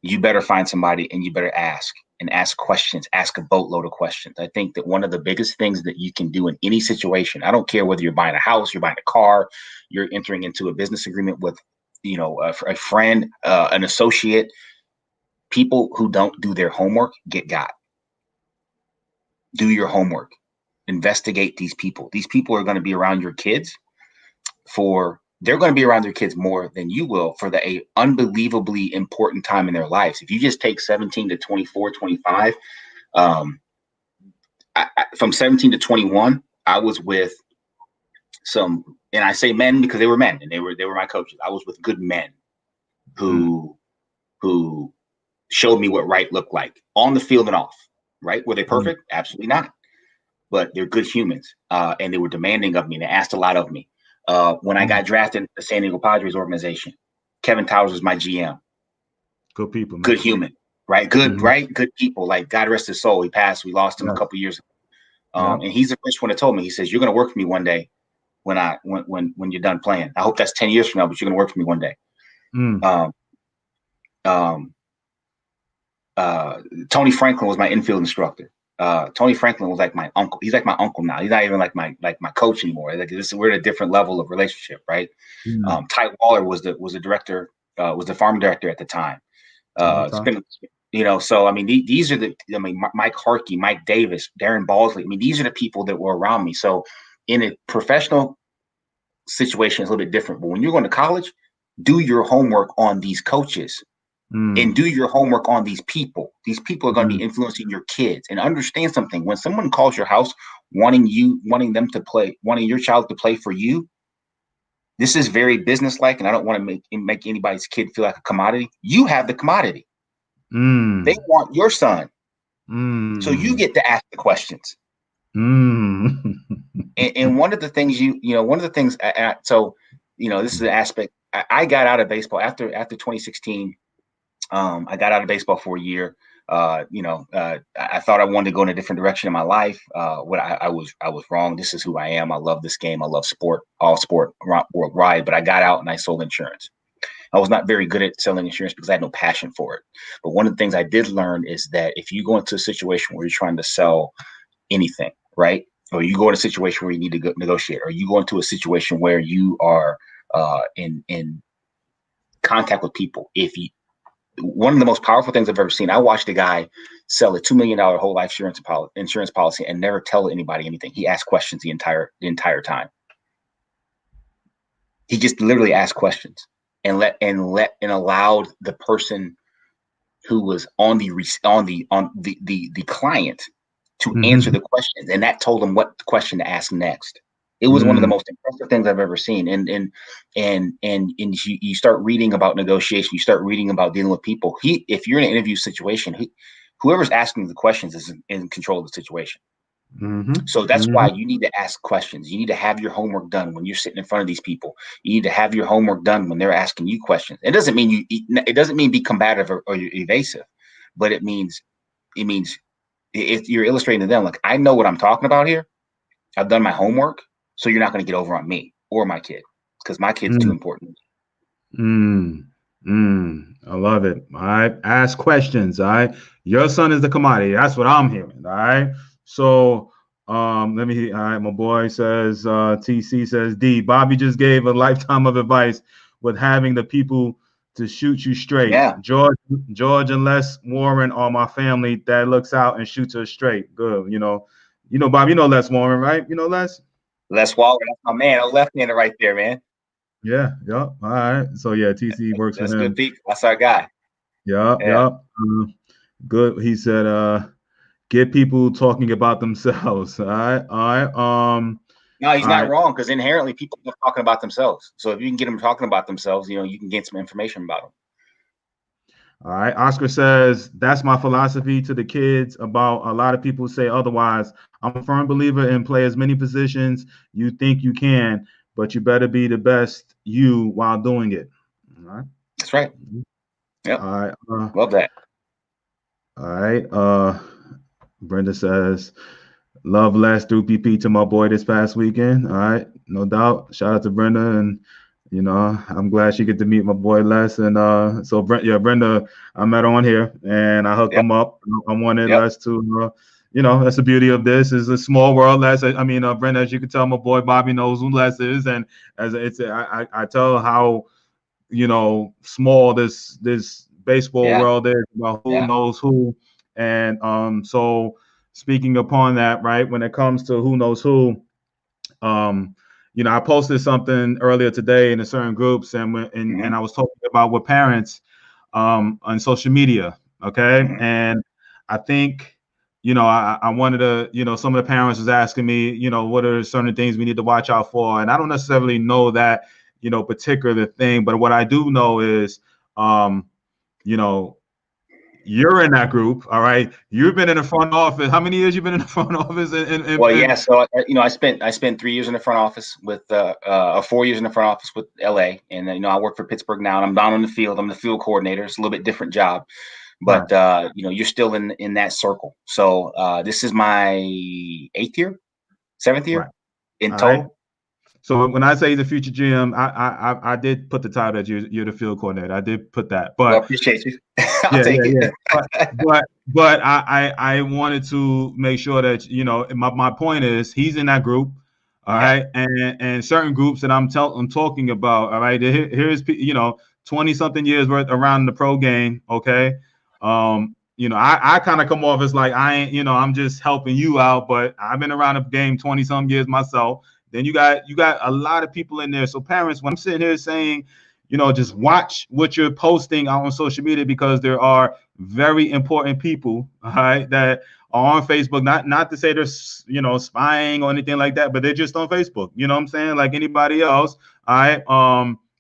you better find somebody and you better ask questions, ask a boatload of questions. I think that one of the biggest things that you can do in any situation, I don't care whether you're buying a house, you're buying a car, you're entering into a business agreement with, a friend, an associate, people who don't do their homework get got. Do your homework, investigate these people. These people are going to be around your kids they're going to be around their kids more than you will for the unbelievably important time in their lives. If you just take 17 to 24, 25, from 17 to 21, I was with some, and I say men because they were men and they were my coaches. I was with good men who showed me what right looked like on the field and off. Right? Were they perfect? Absolutely not. But they're good humans, and they were demanding of me. And they asked a lot of me. When I got drafted in the San Diego Padres organization, Kevin Towers was my GM. Good people, man. Good human, right? Good, right? Good people. Like, God rest his soul. He passed. We lost him a couple years ago. And he's the first one that told me. He says, "You're going to work for me one day when you're done playing. I hope that's 10 years from now, but you're going to work for me one day." Tony Franklin was my infield instructor. Tony Franklin was like my uncle. He's like my uncle now. He's not even like my coach anymore. Like we're at a different level of relationship, right? Ty Waller was the director, was the farm director at the time. It's been, so I mean, these are Mike Harkey, Mike Davis, Darren Balsley. I mean, these are the people that were around me. So in a professional situation, it's a little bit different. But when you're going to college, do your homework on these coaches. And do your homework on these people. These people are going to be influencing your kids. And understand something: when someone calls your house wanting your child to play for you, this is very businesslike, and I don't want to make anybody's kid feel like a commodity. You have the commodity. They want your son, so you get to ask the questions. And one of the things this is an aspect. I got out of baseball after 2016. I got out of baseball for a year. I thought I wanted to go in a different direction in my life. I was wrong. This is who I am. I love this game. I love sport, all sport worldwide. But I got out and I sold insurance. I was not very good at selling insurance because I had no passion for it. But one of the things I did learn is that if you go into a situation where you're trying to sell anything, right? Or you go in a situation where you need to negotiate, or you go into a situation where you are in contact with people. one of the most powerful things I've ever seen. I watched a guy sell a $2 million whole life insurance policy and never tell anybody anything. He asked questions the entire time. He just literally asked questions and allowed the person who was on the client to answer the questions, and that told him what question to ask next. It was one of the most impressive things I've ever seen. And you start reading about negotiation, you start reading about dealing with people. If you're in an interview situation, whoever's asking the questions is in control of the situation. So that's why you need to ask questions. You need to have your homework done when you're sitting in front of these people. You need to have your homework done when they're asking you questions. It doesn't mean be combative or you're evasive, but it means if you're illustrating to them, like, I know what I'm talking about here. I've done my homework, so you're not going to get over on me or my kid, because my kid's too important. I love it. All right. Ask questions. All right. Your son is the commodity. That's what I'm hearing. All right. So let me hear. All right. My boy says, TC says, D, Bobby just gave a lifetime of advice with having the people to shoot you straight. Yeah. George and Les Warren are my family that looks out and shoots us straight. Good. Bob, Les Warren, right? Les? Les Warren, that's my man. A left-hander right there, man. Yeah. All right. So yeah, TC works that's with him. Good people. That's our guy. Yeah. Good. He said, get people talking about themselves. All right. No, he's not wrong, because inherently people are talking about themselves. So if you can get them talking about themselves, you can get some information about them. All right. Oscar says, that's my philosophy to the kids about a lot of people say otherwise. I'm a firm believer in play as many positions you think you can, but you better be the best you while doing it. All right. That's right. Yep. All right. Love that. All right. Brenda says, love Les through PP to my boy this past weekend. All right. No doubt. Shout out to Brenda. And, I'm glad she get to meet my boy Les. And so, Brenda, I met her on here and I hooked him up. I wanted Les to, that's the beauty of this. Is a small world, Les. Brenda, as you can tell, my boy Bobby knows who Les is. And I tell how, small this baseball world is, about who knows who. And so speaking upon that, right, when it comes to who knows who, I posted something earlier today in a certain groups, and I was talking about with parents on social media. Okay. And I think, I wanted to, some of the parents was asking me, what are certain things we need to watch out for? And I don't necessarily know that, particular thing, but what I do know is, you're in that group, all right. You've been in the front office. How many years you've been in the front office? So I spent 3 years in the front office with 4 years in the front office with LA, and I work for Pittsburgh now, and I'm down on the field. I'm the field coordinator. It's a little bit different job, but you're still in that circle. So this is my 7th year in total. Right. So when I say the future GM, I did put the title that you're the field coordinator. I did put that, but I appreciate you. I'll take it. But I wanted to make sure that my point is he's in that group, all right, and certain groups that I'm talking about, all right. Here's 20 something years worth around the pro game, okay. I kind of come off as like I ain't, I'm just helping you out, but I've been around the game 20 some years myself. Then you got a lot of people in there. So parents, when I'm sitting here saying, just watch what you're posting out on social media, because there are very important people, all right, that are on Facebook. Not to say they're, spying or anything like that, but they're just on Facebook. You know what I'm saying? Like anybody else. All right.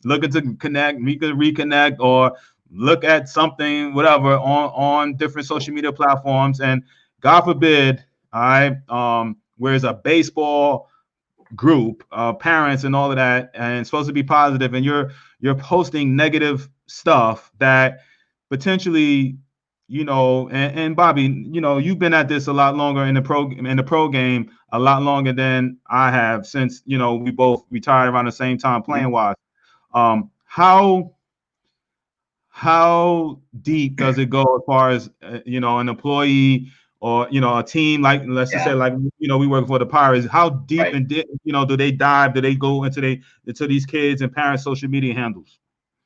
Looking to connect, we could reconnect or look at something, whatever, on different social media platforms. And God forbid, all right, where's a baseball group, parents and all of that, and it's supposed to be positive, and you're posting negative stuff that potentially, and Bobby, you've been at this a lot longer in the pro game, a lot longer than I have, since we both retired around the same time playing wise. How deep does it go as far as an employee or a team, like let's just say like we work for the Pirates? How deep and do they dive? Do they go into these kids and parents' social media handles?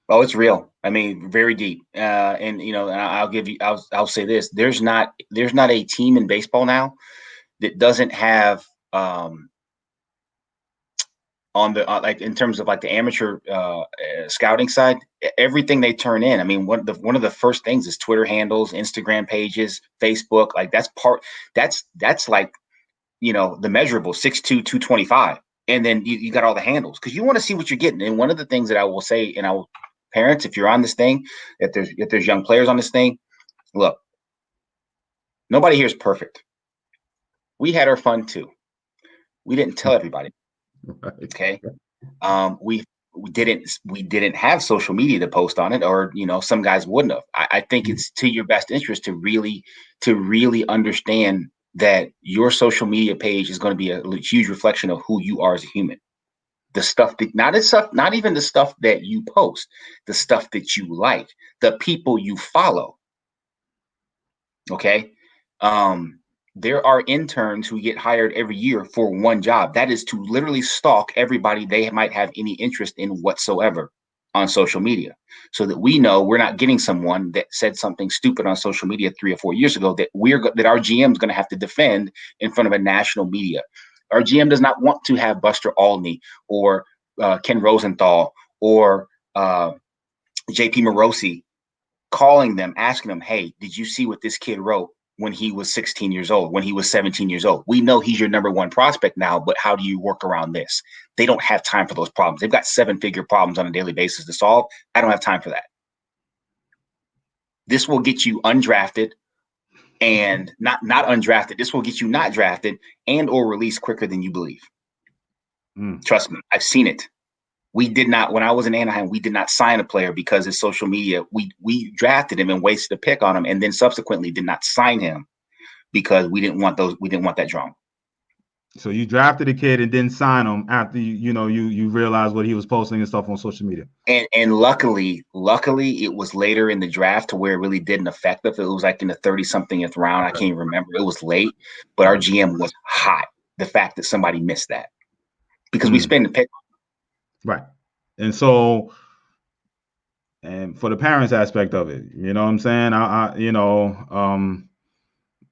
Oh, it's real. I mean, very deep. And and I'll say this: there's not a team in baseball now that doesn't have on the like in terms of like the amateur scouting side, everything they turn in. I mean, one of the first things is Twitter handles, Instagram pages, Facebook. Like that's like the measurable 6'2", 225, and then you got all the handles because you want to see what you're getting. And one of the things that I will say, and I will parents, if you're on this thing, if there's young players on this thing, look, nobody here is perfect. We had our fun too. We didn't tell everybody. Right. Okay. We didn't have social media to post on it, or some guys wouldn't have. I think it's to your best interest to really understand that your social media page is going to be a huge reflection of who you are as a human. The stuff that not even the stuff that you post, the stuff that you like, the people you follow. Okay. There are interns who get hired every year for one job. That is to literally stalk everybody they might have any interest in whatsoever on social media, so that we know we're not getting someone that said something stupid on social media 3 or 4 years ago that our GM is going to have to defend in front of a national media. Our GM does not want to have Buster Olney or Ken Rosenthal or JP Morosi calling them, asking them, hey, did you see what this kid wrote when he was 16 years old, when he was 17 years old? We know he's your number one prospect now, but how do you work around this? They don't have time for those problems. They've got 7-figure problems on a daily basis to solve. I don't have time for that. This will get you undrafted and not undrafted. This will get you not drafted and or released quicker than you believe. Trust me, I've seen it. We did not, when I was in Anaheim, we did not sign a player because his social media, we drafted him and wasted a pick on him, and then subsequently did not sign him because we didn't want that drama. So you drafted a kid and didn't sign him after you realized what he was posting and stuff on social media. And luckily it was later in the draft to where it really didn't affect us. It was like in the 30-somethingth round. I can't even remember. It was late, but our GM was hot. The fact that somebody missed that because we spent the pick. Right. And so, and for the parents aspect of it, you know what I'm saying?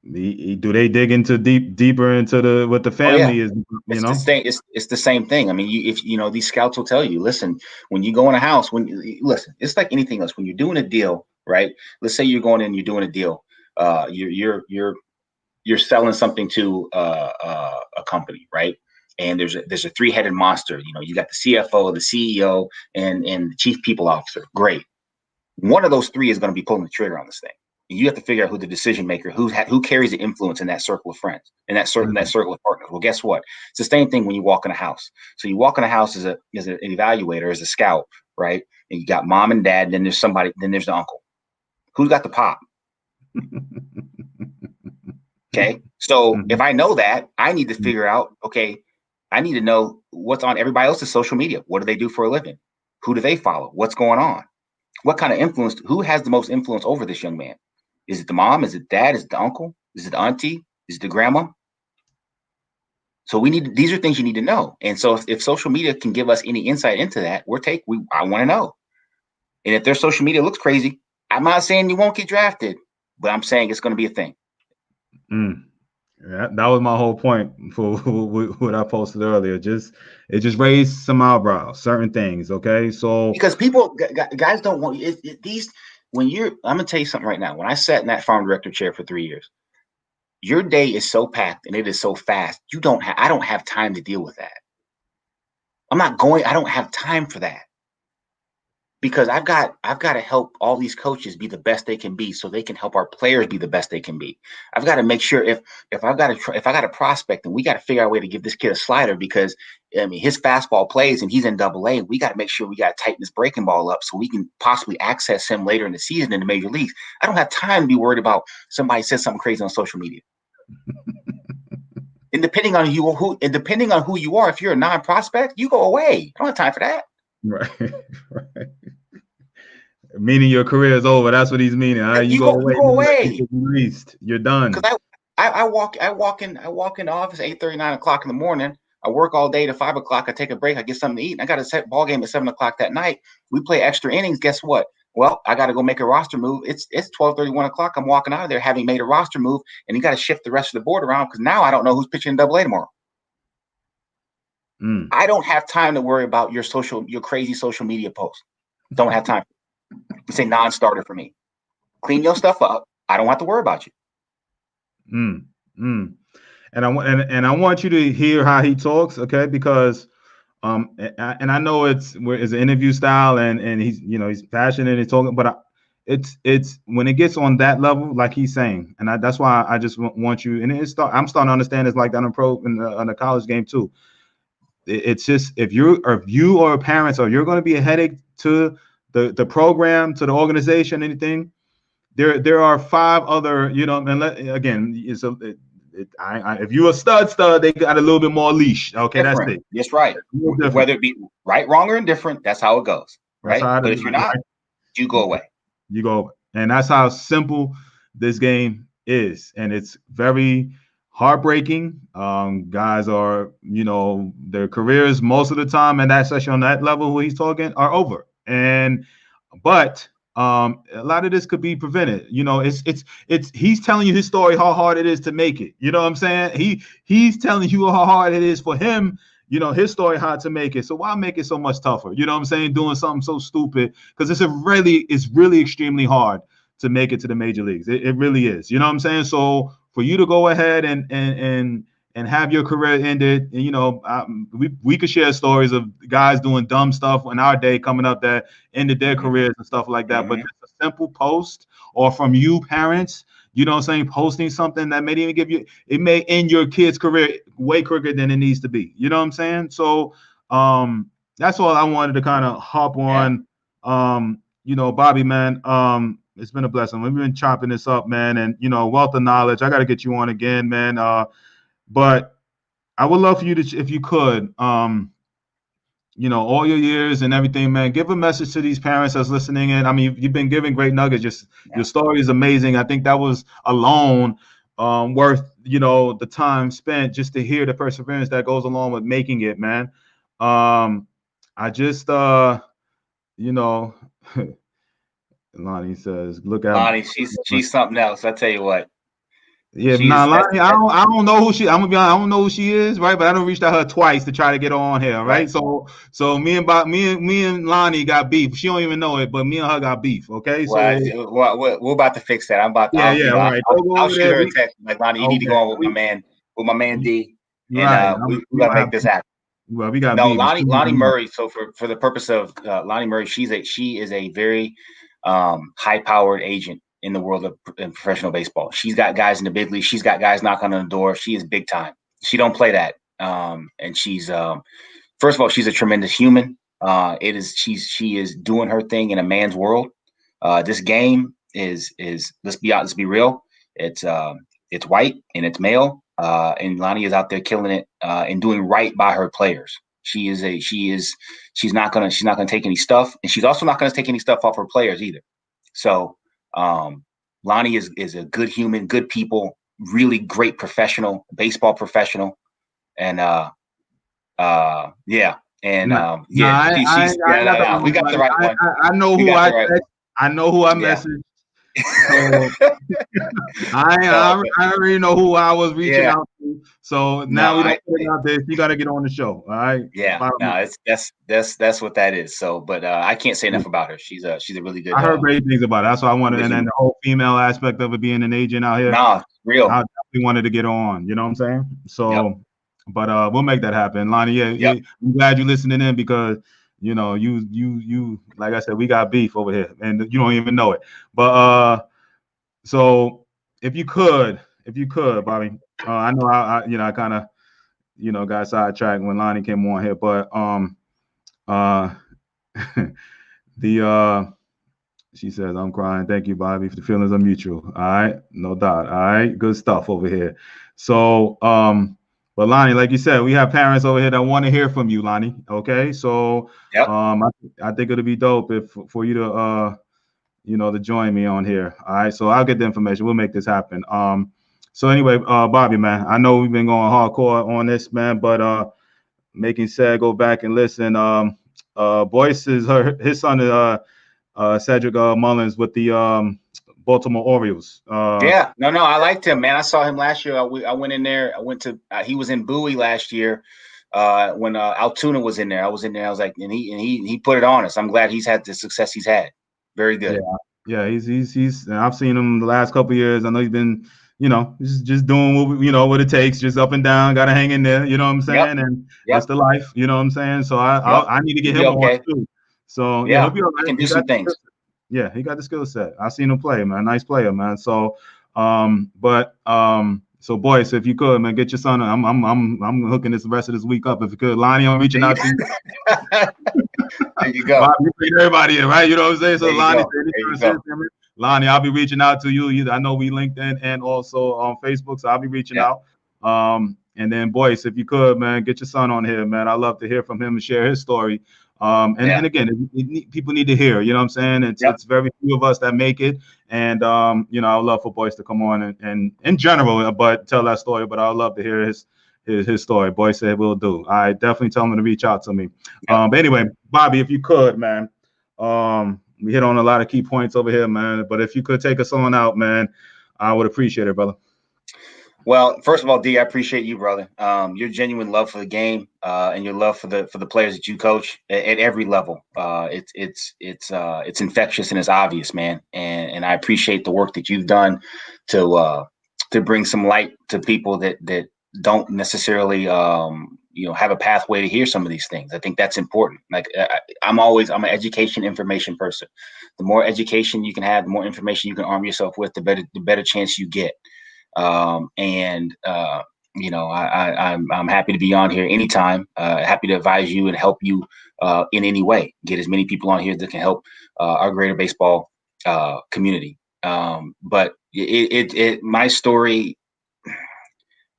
Do they dig into deeper into what the family is, It's the same thing. I mean, if these scouts will tell you, listen, when you go in a house, listen, it's like anything else. When you're doing a deal, right? Let's say you're going in, you're doing a deal. You're selling something to a company, right? And there's a 3-headed monster. You got the CFO, the CEO, and the chief people officer. Great. One of those 3 is going to be pulling the trigger on this thing. And you have to figure out who the decision maker, who carries the influence in that circle of friends, in that circle of partners. Well, guess what? It's the same thing when you walk in a house. So you walk in a house as an evaluator, as a scout, right? And you got mom and dad, and then there's somebody, then there's the uncle. Who's got the pop? Okay. So if I know that, I need to figure out, okay, I need to know what's on everybody else's social media. What do they do for a living? Who do they follow? What's going on? What kind of influence? Who has the most influence over this young man? Is it the mom? Is it dad? Is it the uncle? Is it the auntie? Is it the grandma? So these are things you need to know. And so if social media can give us any insight into that, I want to know. And if their social media looks crazy, I'm not saying you won't get drafted, but I'm saying it's going to be a thing. Yeah, that was my whole point for what I posted earlier. It just raised some eyebrows, certain things. Okay, so because guys don't want these. I'm gonna tell you something right now. When I sat in that farm director chair for 3 years, your day is so packed and it is so fast. I don't have time to deal with that. I don't have time for that. Because I've got to help all these coaches be the best they can be so they can help our players be the best they can be. I've got to make sure if I got a prospect and we got to figure out a way to give this kid a slider because his fastball plays and he's in AA, we got to make sure we got to tighten this breaking ball up so we can possibly access him later in the season in the major leagues. I don't have time to be worried about somebody says something crazy on social media. And depending on who you are, if you're a non-prospect, you go away. I don't have time for that. Right. Meaning your career is over. That's what he's meaning. You go away. You're done. Because I walk in the office 8:30, 9 o'clock in the morning. I work all day to 5 o'clock. I take a break. I get something to eat. And I got a set ball game at 7 o'clock that night. We play extra innings. Guess what? Well, I got to go make a roster move. It's 12:30, 1 o'clock. I'm walking out of there having made a roster move, and you got to shift the rest of the board around because now I don't know who's pitching in Double-A tomorrow. I don't have time to worry about your crazy social media posts. Don't have time. It's a non-starter for me. Clean your stuff up. I don't have to worry about you. And I want you to hear how he talks, okay? Because and I know it's an interview style, and he's passionate and talking, but it's when it gets on that level, like he's saying, and that's why I just want you. And I'm starting to understand it's like that on the college game too. It's just if you or parents you're going to be a headache to the program, to the organization, anything. There are 5 other, and again, if you're a stud, they got a little bit more leash. Okay, different. That's it. That's right. Whether it be right, wrong, or indifferent, that's how it goes. Right. But if you're not, you go away. You go away. And that's how simple this game is. And it's very heartbreaking. Guys are, their careers most of the time, and that's actually on that level where he's talking, are over. But a lot of this could be prevented. He's telling you his story, how hard it is to make it. You know what I'm saying? He's telling you how hard it is for him, his story, how to make it. So why make it so much tougher? You know what I'm saying? Doing something so stupid, because it's really extremely hard to make it to the major leagues. It really is. You know what I'm saying? So for you to go ahead and have your career ended, we could share stories of guys doing dumb stuff in our day coming up that ended their careers and stuff like that. But just a simple post, or from you parents, you know what I'm saying, posting something that may even it may end your kid's career way quicker than it needs to be. You know what I'm saying? So that's all I wanted to kind of hop on. Bobby, man, it's been a blessing. We've been chopping this up, man, and wealth of knowledge. I got to get you on again, man. But I would love for you to, if you could, all your years and everything, man, give a message to these parents that's listening in. I mean, you've been giving great nuggets. Your story is amazing. I think that was alone worth, the time spent just to hear the perseverance that goes along with making it, man. I just, Lonnie says, look at Lonnie. She's something else. I tell you what. Yeah, Lonnie, I don't know who she. I'm gonna be honest, I don't know who she is, right? But I don't reached out her twice to try to get her on here, right? So me and Lonnie got beef. She don't even know it, but me and her got beef. Okay, so we're about to fix that. I'm about to. Right. I'll shoot her a text like, Lonnie, you need to go on with my man D, and we gotta make this happen. Well, we got Lonnie Murray. So for the purpose of Lonnie Murray, she is a very high-powered agent in the world of professional baseball. She's got guys in the big league. She's got guys knocking on the door. She is big time. She don't play that. And she's first of all, she's a tremendous human. She is doing her thing in a man's world. This game is let's be real. It's white and it's male. And Lonnie is out there killing it and doing right by her players. She's not gonna take any stuff, and she's also not gonna take any stuff off her players either. So Lonnie is a good human, good people, really great professional, baseball professional, and we got the right one. I know who I messaged. I already know who I was reaching out to. So now we don't put it out there. You got to get on the show. All right. Yeah. That's what that is. So, but I can't say enough about her. She's a really good. I heard great things about it. That's why I wanted, and then the whole female aspect of it, being an agent out here. Real. I definitely wanted to get on. You know what I'm saying? So, but we'll make that happen, Lonnie. I'm glad you're listening in because. You like I said, we got beef over here, and you don't even know it. But so if you could, Bobby, I know I kind of got sidetracked when Lonnie came on here, but she says, I'm crying. Thank you, Bobby. The feelings are mutual. All right, no doubt. All right, good stuff over here. So but Lonnie, like you said, we have parents over here that want to hear from you, Lonnie. Okay, so I think it'll be dope for you to to join me on here. All right, so I'll get the information. We'll make this happen. So anyway, Bobby, man, I know we've been going hardcore on this, man, but making said go back and listen. Boyce is his son, Cedric Mullins with the Baltimore Orioles. Yeah, no, I liked him, man. I saw him last year. I went in there. I went to. He was in Bowie last year when Altoona was in there. I was in there. I was like, and he put it on us. I'm glad he's had the success he's had. Very good. Yeah. He's. I've seen him the last couple of years. I know he's been, just doing what it takes, just up and down. Got to hang in there. You know what I'm saying? And that's the life. You know what I'm saying? So I need to get him on too. So yeah, he'll be all right. He can do some things. Yeah, he got the skill set. I seen him play, man. Nice player, man. So, so Boyce, if you could, man, get your son. I'm hooking this the rest of this week up. If you could, Lonnie, I'm reaching out to you. There you go. Bobby, everybody in, right? You know what I'm saying? So Lonnie, I'll be reaching out to you. I know we LinkedIn and also on Facebook, so I'll be reaching out. And then Boyce, if you could, man, get your son on here, man. I'd love to hear from him and share his story. And again, people need to hear, you know what I'm saying? It's very few of us that make it. And, I would love for Boyce to come on and in general, but tell that story. But I'd love to hear his story. Boyce said will do. I definitely tell him to reach out to me. But anyway, Bobby, if you could, man, we hit on a lot of key points over here, man. But if you could take us on out, man, I would appreciate it, brother. Well, first of all, D, I appreciate you, brother. Your genuine love for the game and your love for the players that you coach at every level. It's infectious and it's obvious, man. And I appreciate the work that you've done to bring some light to people that don't necessarily have a pathway to hear some of these things. I think that's important. Like I'm an education information person. The more education you can have, the more information you can arm yourself with, the better chance you get. I'm happy to be on here anytime. Happy to advise you and help you in any way. Get as many people on here that can help our greater baseball community. But my story,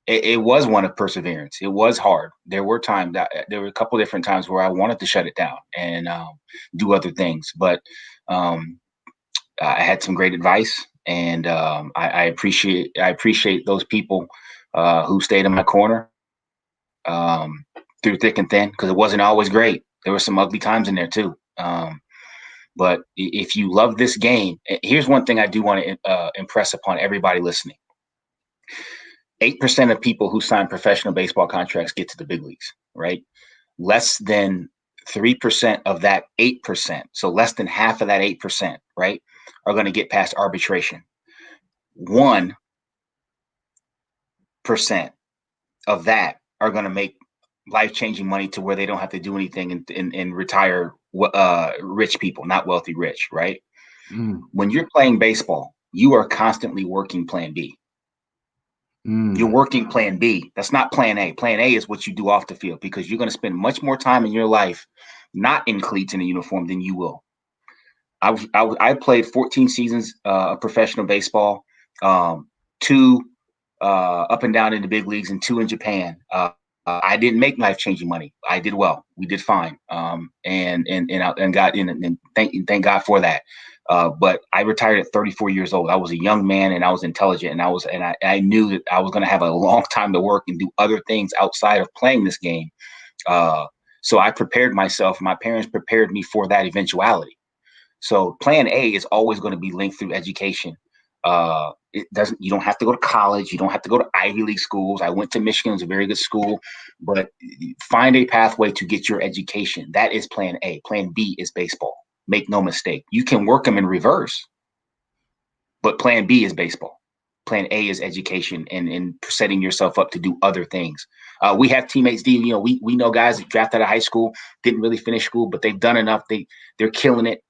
it was one of perseverance. It was hard. There were a couple different times where I wanted to shut it down and do other things, but I had some great advice. And I appreciate those people who stayed in my corner through thick and thin, because it wasn't always great. There were some ugly times in there too. But if you love this game, here's one thing I do want to impress upon everybody listening. 8% of people who sign professional baseball contracts get to the big leagues, right? Less than 3% of that 8%, so less than half of that 8%, right, are going to get past arbitration. 1% of that are going to make life-changing money to where they don't have to do anything and retire rich people, not wealthy rich, right? When you're playing baseball, you are constantly working plan B. You're working plan B. That's not plan A. Plan A is what you do off the field, because you're going to spend much more time in your life not in cleats and a uniform than you will. I played 14 seasons of professional baseball, 2 up and down in the big leagues and 2 in Japan. I didn't make life-changing money. I did well. We did fine, and got in, and thank God for that. But I retired at 34 years old. I was a young man, and I was intelligent, and I knew that I was going to have a long time to work and do other things outside of playing this game. So I prepared myself. My parents prepared me for that eventuality. So plan A is always going to be linked through education. You don't have to go to college. You don't have to go to Ivy League schools. I went to Michigan. It's a very good school, but find a pathway to get your education. That is plan A. Plan B is baseball. Make no mistake. You can work them in reverse, but plan B is baseball. Plan A is education and setting yourself up to do other things. We have teammates, D, we know guys that drafted out of high school, didn't really finish school, but they've done enough. They're killing it.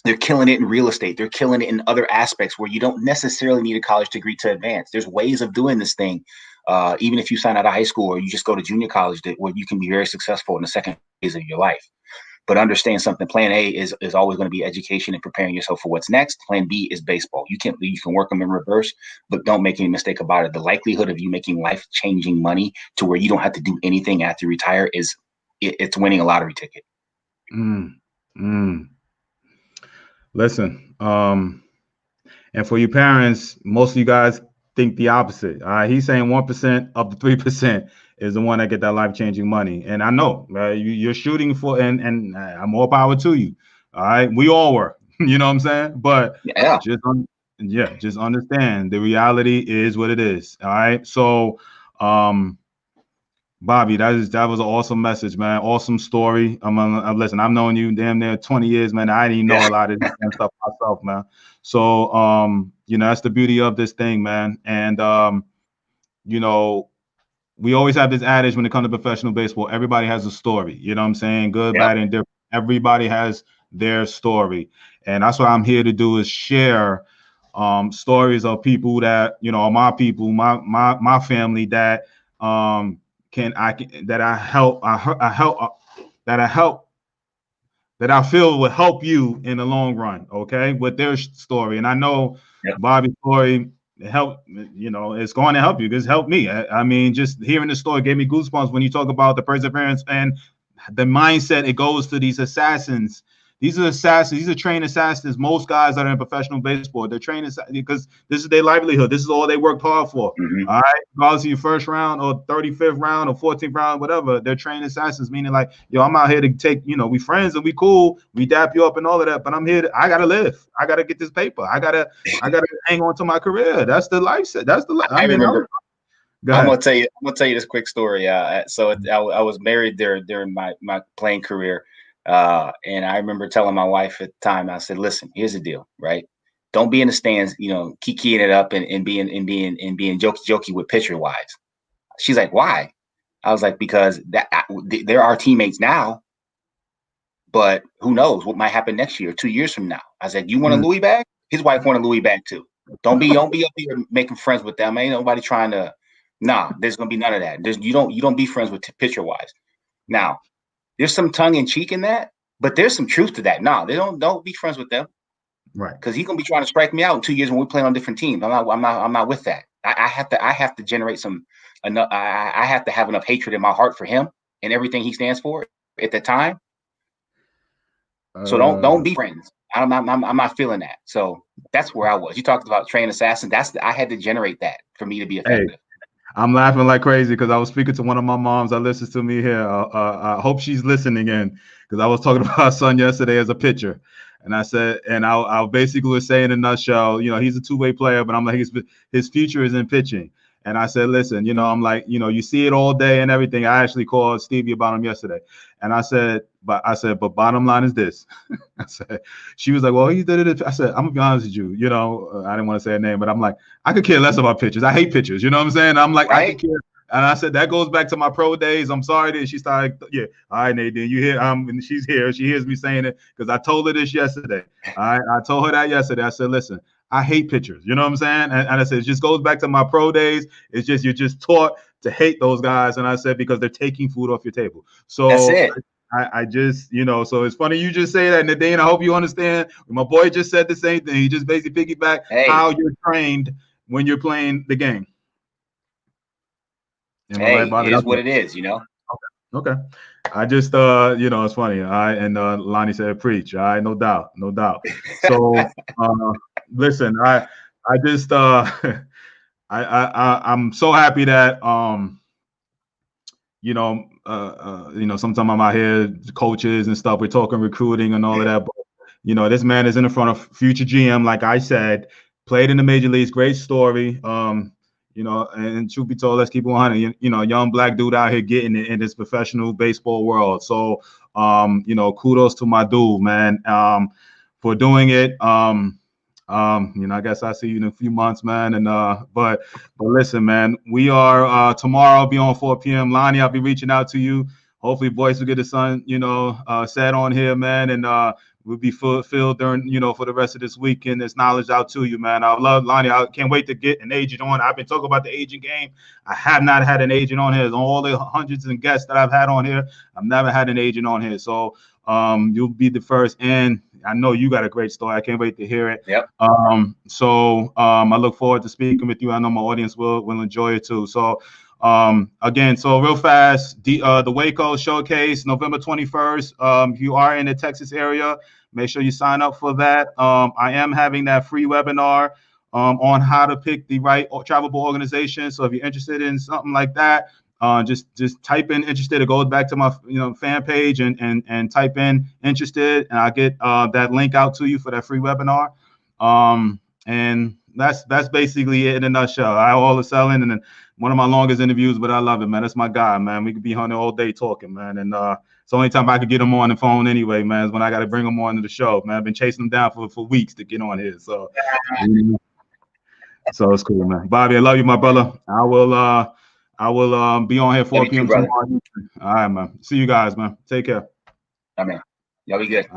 They're killing it in real estate. They're killing it in other aspects where you don't necessarily need a college degree to advance. There's ways of doing this thing, even if you sign out of high school or you just go to junior college, where you can be very successful in the second phase of your life. But understand something. Plan A is always going to be education and preparing yourself for what's next. Plan B is baseball. You can work them in reverse, but don't make any mistake about it. The likelihood of you making life-changing money to where you don't have to do anything after you retire it's winning a lottery ticket. Listen, and for you parents, most of you guys think the opposite. He's saying 1% of the 3% is the one that get that life-changing money. And I know you're shooting for, and more power to you. All right, we all were, you know what I'm saying? But Yeah. just understand the reality is what it is. All right, so Bobby, that was an awesome message, man. Awesome story. Listen, I've known you damn near 20 years, man. I didn't know a lot of this stuff myself, man. So, that's the beauty of this thing, man. And, we always have this adage when it comes to professional baseball. Everybody has a story. You know what I'm saying? Good, Yep. bad, and different. Everybody has their story. And that's what I'm here to do is share stories of people that, my people, my family that that I help that I feel will help you in the long run, okay, with their story. And I know Bobby's story it's going to help you. It's helped me. I mean, just hearing the story gave me goosebumps when you talk about the perseverance and the mindset it goes to these assassins. These are assassins. These are trained assassins. Most guys that are in professional baseball, they're trained because this is their livelihood. This is all they worked hard for. Mm-hmm. All right, regardless of your first round or 35th round or 14th round, whatever, they're trained assassins. Meaning, like, I'm out here to take. We friends and we cool. We dap you up and all of that. But I'm here. I gotta live. I gotta get this paper. I gotta hang on to my career. That's the life. That's the. I remember. I'm gonna tell you this quick story. I was married there during my playing career, and I remember telling my wife at the time. I said, "Listen, here's the deal, right? Don't be in the stands, kikiing it up and being jokey with pitcher wise." She's like, "Why?" I was like, "Because there are teammates now, but who knows what might happen next year, 2 years from now." I said, "You want a Louis bag?" His wife wanted a Louis bag too. Don't be up here making friends with them. Ain't nobody trying to. Nah, there's gonna be none of that. You don't be friends with pitcher wise. Now, there's some tongue in cheek in that, but there's some truth to that. Nah, they don't be friends with them, right? Because he's gonna be trying to strike me out in 2 years when we play on different teams. I'm not with that. I have to generate enough. I have to have enough hatred in my heart for him and everything he stands for at the time. So don't be friends. I'm not feeling that. So that's where I was. You talked about trained assassin. I had to generate that for me to be effective. Hey. I'm laughing like crazy because I was speaking to one of my moms that listens to me here. I hope she's listening in because I was talking about our son yesterday as a pitcher. And I said, and I basically was saying in a nutshell, he's a two-way player, but I'm like, his future is in pitching. And I said, listen, I'm like, you see it all day and everything. I actually called Stevie about him yesterday. And I said, but bottom line is this. I said, she was like, well, he did it. I said, I'm gonna be honest with you. I didn't want to say her name, but I'm like, I could care less about pitchers. I hate pitchers. You know what I'm saying? I'm like, right? I could care. And I said, that goes back to my pro days. I'm sorry that she started. Yeah. All right, Nadine, you hear? And she's here. She hears me saying it because I told her this yesterday. All right. I told her that yesterday. I said, listen, I hate pitchers. You know what I'm saying? And I said, it just goes back to my pro days. It's just, you're just taught to hate those guys. And I said, because they're taking food off your table. So that's it. I just, so it's funny you just say that, Nadine. I hope you understand. My boy just said the same thing. He just basically piggyback how you're trained when you're playing the game. It is what it is, Okay. I just, it's funny. And Lonnie said, preach. All right, no doubt. So, listen, I just, I'm so happy that, sometimes I'm out here, coaches and stuff. We're talking recruiting and all of that. But, this man is in front of future GM, like I said, played in the major leagues. Great story. And truth be told, let's keep it 100. Young black dude out here getting it in this professional baseball world. So, kudos to my dude, man, for doing it. I guess I'll see you in a few months, man. And but listen, man, we are tomorrow. I'll be on 4 p.m. Lonnie, I'll be reaching out to you. Hopefully, voice will get the sun, set on here, man, and we'll be filled during, for the rest of this weekend. This knowledge out to you, man. I love Lonnie. I can't wait to get an agent on. I've been talking about the agent game. I have not had an agent on here. On all the hundreds of guests that I've had on here, I've never had an agent on here. So you'll be the first, and I know you got a great story. I can't wait to hear it. Yep. So I look forward to speaking with you. I know my audience will enjoy it too. So again, so real fast, the Waco Showcase, November 21st. If you are in the Texas area, make sure you sign up for that. I am having that free webinar on how to pick the right travel organization. So if you're interested in something like that, just type in interested. It goes back to my fan page and type in interested, and I get that link out to you for that free webinar. And that's basically it in a nutshell. I all the selling, and then one of my longest interviews, but I love it, man. That's my guy, man. We could be on there all day talking, man. And it's the only time I could get him on the phone anyway, man, is when I got to bring him on to the show, man. I've been chasing him down for weeks to get on here. So so it's cool, man. Bobby, I love you, my brother. I will be on here 4 p.m. tomorrow. All right, man. See you guys, man. Take care. I mean, y'all be good.